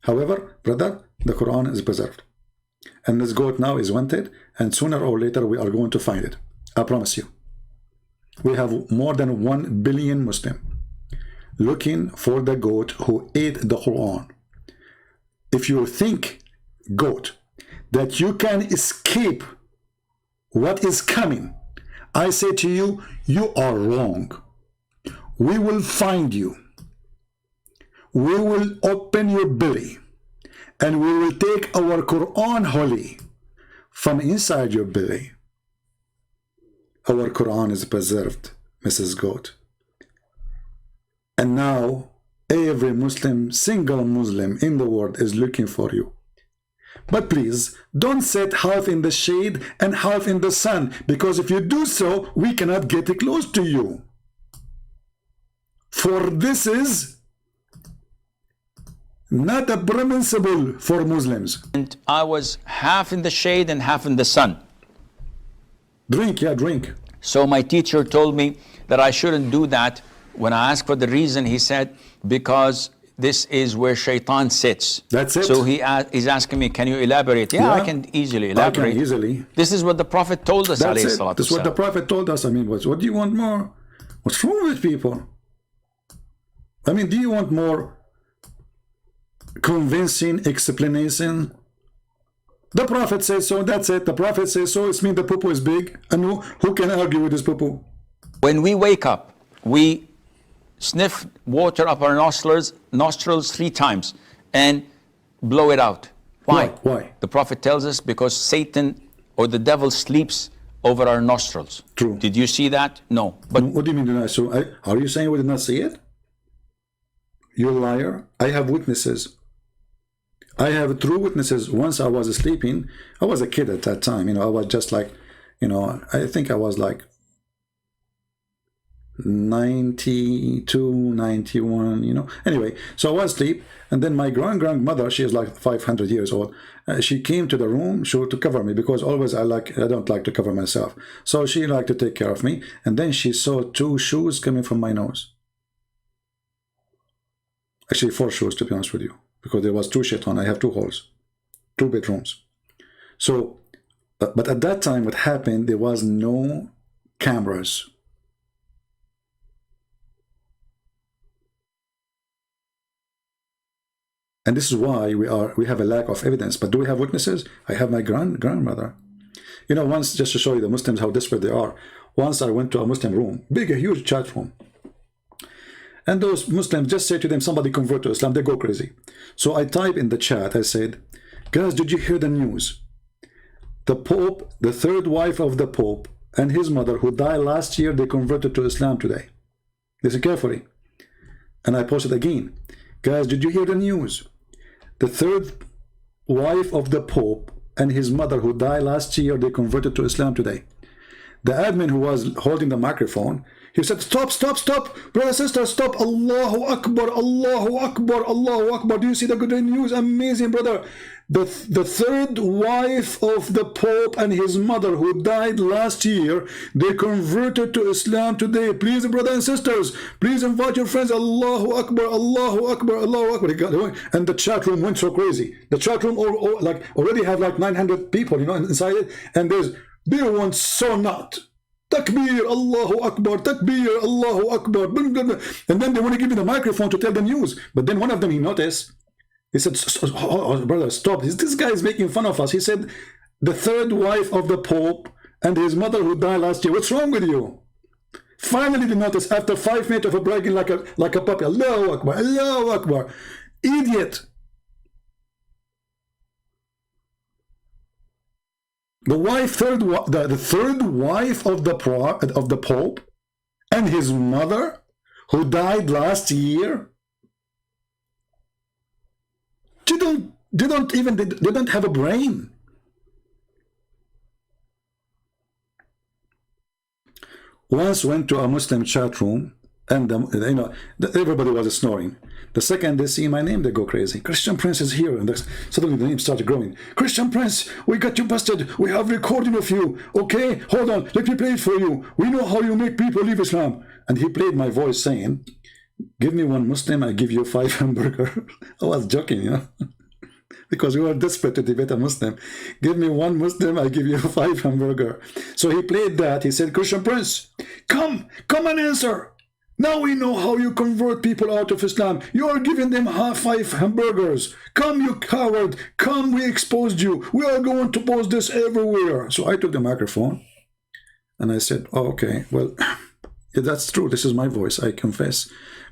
However, brother, the Quran is preserved, and this goat now is wanted, and sooner or later we are going to find it. I promise you. We have more than 1 billion Muslims looking for the goat who ate the Quran. If you think, goat, that you can escape what is coming, I say to you, you are wrong. We will find you. We will open your belly, and we will take our Quran holy from inside your belly. Our Quran is preserved, Mrs. Goat. And now, every Muslim, single Muslim in the world is looking for you. But please, don't sit half in the shade and half in the sun, because if you do so, we cannot get close to you. For this is not a permissible for Muslims. And I was half in the shade and half in the sun. Drink, yeah, drink. So my teacher told me that I shouldn't do that. When I asked for the reason, he said, because this is where shaitan sits. That's it. So he's asking me, can you elaborate? Yeah, I can easily elaborate. I can easily. This is what the Prophet told us. That's it. That's what the Prophet told us. I mean, what do you want more? What's wrong with people? I mean, do you want more convincing explanation? The Prophet says so, that's it. The Prophet says so, it means the poo-poo is big. And who can argue with this poo-poo? When we wake up, we sniff water up our nostrils 3 times and blow it out. Why? Why? The Prophet tells us because Satan or the devil sleeps over our nostrils. True. Did you see that? No. But what do you mean? So are you saying we did not see it? You're a liar. I have witnesses. I have true witnesses. Once I was sleeping, I was a kid at that time, you know, I was just like, you know, I think I was like 92, 91, you know. Anyway, so I was asleep, and then my grandmother, she is like 500 years old. She came to the room to cover me, because always I don't like to cover myself. So she liked to take care of me, and then she saw 2 shoes coming from my nose. Actually, 4 shoes, to be honest with you, because there was 2 shaitan. I have 2 halls, 2 bedrooms. So, but at that time, what happened, there was no cameras. And this is why we have a lack of evidence. But do we have witnesses? I have my grandmother. You know, once, just to show you the Muslims how desperate they are, once I went to a Muslim room, a huge chat room. And those Muslims, just say to them, somebody convert to Islam, they go crazy. So I type in the chat, I said, guys, did you hear the news? The Pope, the 3rd wife of the Pope, and his mother, who died last year, they converted to Islam today. Listen carefully. And I posted again, guys, did you hear the news? The 3rd wife of the Pope and his mother, who died last year, they converted to Islam today. The admin who was holding the microphone, he said, stop, stop, stop, brother, sister, stop, Allahu Akbar, Allahu Akbar, Allahu Akbar. Do you see the good news? Amazing, brother. The 3rd wife of the Pope and his mother, who died last year, they converted to Islam today. Please, brothers and sisters, please invite your friends. Allahu Akbar, Allahu Akbar, Allahu Akbar. And the chat room went so crazy. The chat room like already have like 900 people, you know, inside it. And they want so not. Takbir, Allahu Akbar, Takbir, Allahu Akbar. And then they want to give me the microphone to tell the news. But then one of them, he noticed, he said, oh, brother, stop. This guy is making fun of us. He said, the 3rd wife of the Pope and his mother who died last year. What's wrong with you? Finally, they noticed after 5 minutes of a bragging like a puppy. Allahu Akbar, Allahu Akbar. Idiot. The 3rd wife of the Pope and his mother who died last year. They don't have a brain. Once went to a Muslim chat room, and you know, everybody was snoring. The second they see my name, they go crazy. Christian Prince is here, and suddenly the name started growing. Christian Prince, we got you busted. We have recording of you. Okay, hold on, let me play it for you. We know how you make people leave Islam. And he played my voice saying, give me 1 Muslim, I give you 5 hamburger. I was joking, you know, because we were desperate to debate a Muslim. Give me 1 Muslim, I give you 5 hamburger. So he played that. He said, Christian Prince, come and answer. Now we know how you convert people out of Islam. You are giving them 5 hamburgers. Come, you coward. Come, we exposed you. We are going to post this everywhere. So I took the microphone and I said, oh, okay, well, yeah, that's true. This is my voice. I confess.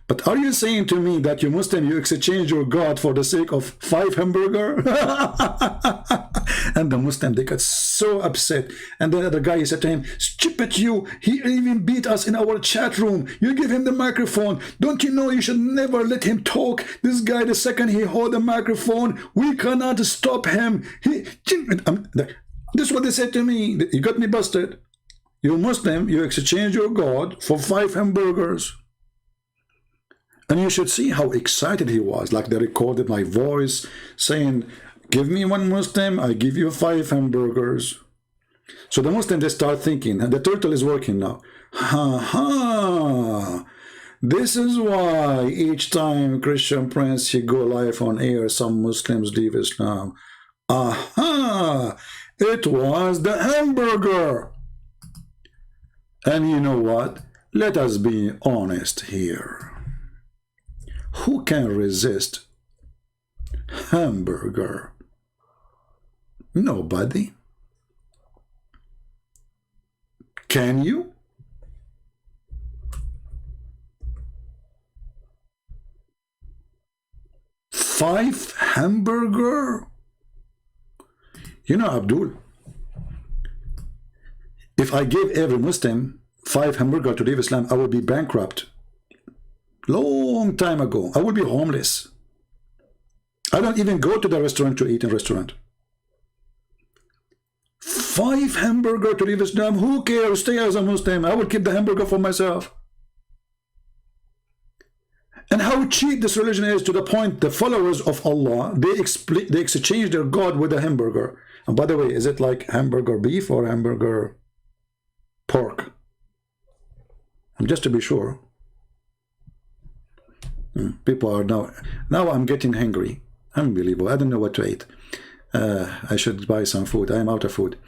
But are you saying to me that you Muslim, you exchange your God for the sake of 5 hamburger? And the Muslim, they got so upset. And then the guy, he said to him, stupid you, he even beat us in our chat room. You give him the microphone. Don't you know you should never let him talk? This guy, the second he hold the microphone, we cannot stop him. This is what they said to me. You got me busted. You Muslim, you exchange your God for 5 hamburgers. And you should see how excited he was. Like they recorded my voice saying, give me 1 Muslim, I give you 5 hamburgers. So the Muslim, they start thinking, and the turtle is working now. Ha ha! This is why each time Christian Prince, he go live on air, some Muslims leave Islam. Aha! It was the hamburger. And you know what? Let us be honest here. Who can resist hamburger? Nobody. Can you? $5 hamburger? You know, Abdul, if I gave every Muslim 5 hamburger to leave Islam, I would be bankrupt. Long time ago. I would be homeless. I don't even go to the restaurant to eat in restaurant. 5 hamburger to leave Islam. Who cares? Stay as a Muslim. I will keep the hamburger for myself. And how cheap this religion is, to the point the followers of Allah, they exchange their God with a hamburger. And by the way, is it like hamburger beef or hamburger pork? And just to be sure. People are now I'm getting hungry. Unbelievable. I don't know what to eat. I should buy some food. I'm out of food.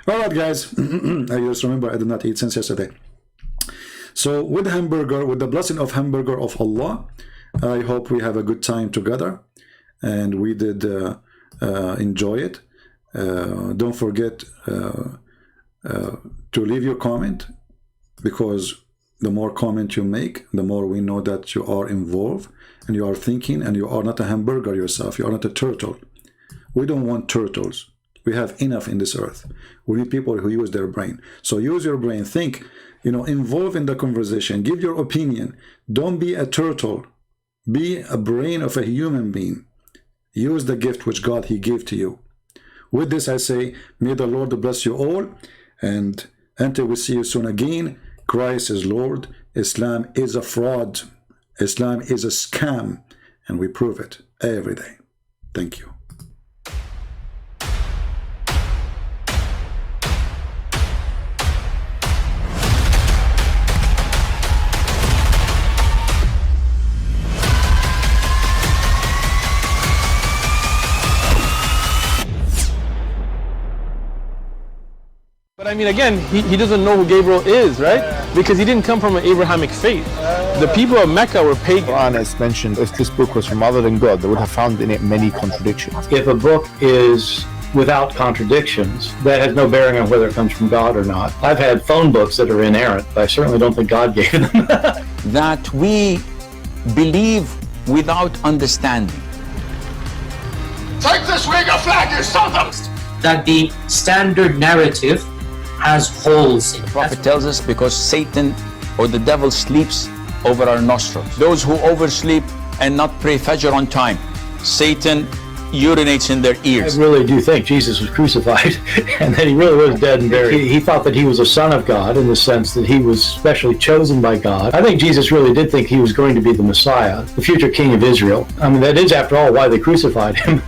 All right, guys. I just remember I did not eat since yesterday. So with hamburger, with the blessing of hamburger of Allah, I hope we have a good time together, and we did enjoy it. Don't forget to leave your comment, because the more comment you make, the more we know that you are involved and you are thinking, and you are not a hamburger yourself. You are not a turtle. We don't want turtles. We have enough in this earth. We need people who use their brain. So use your brain. Think, involve in the conversation. Give your opinion. Don't be a turtle. Be a brain of a human being. Use the gift which God He gave to you. With this, I say, may the Lord bless you all. And until we see you soon again, Christ is Lord. Islam is a fraud. Islam is a scam. And we prove it every day. Thank you. But I mean, again, he doesn't know who Gabriel is, right? Because he didn't come from an Abrahamic faith. The people of Mecca were pagan. The Quran has mentioned if this book was from other than God, they would have found in it many contradictions. If a book is without contradictions, that has no bearing on whether it comes from God or not. I've had phone books that are inerrant, but I certainly don't think God gave them. That we believe without understanding. Take this Uyghur flag, you sons! That the standard narrative has holes in it. The Prophet tells us because Satan or the devil sleeps over our nostrils. Those who oversleep and not pray Fajr on time, Satan urinates in their ears. I really do think Jesus was crucified and that he really was dead and buried. He thought that he was a son of God in the sense that he was specially chosen by God. I think Jesus really did think he was going to be the Messiah, the future king of Israel. I mean, that is, after all, why they crucified him.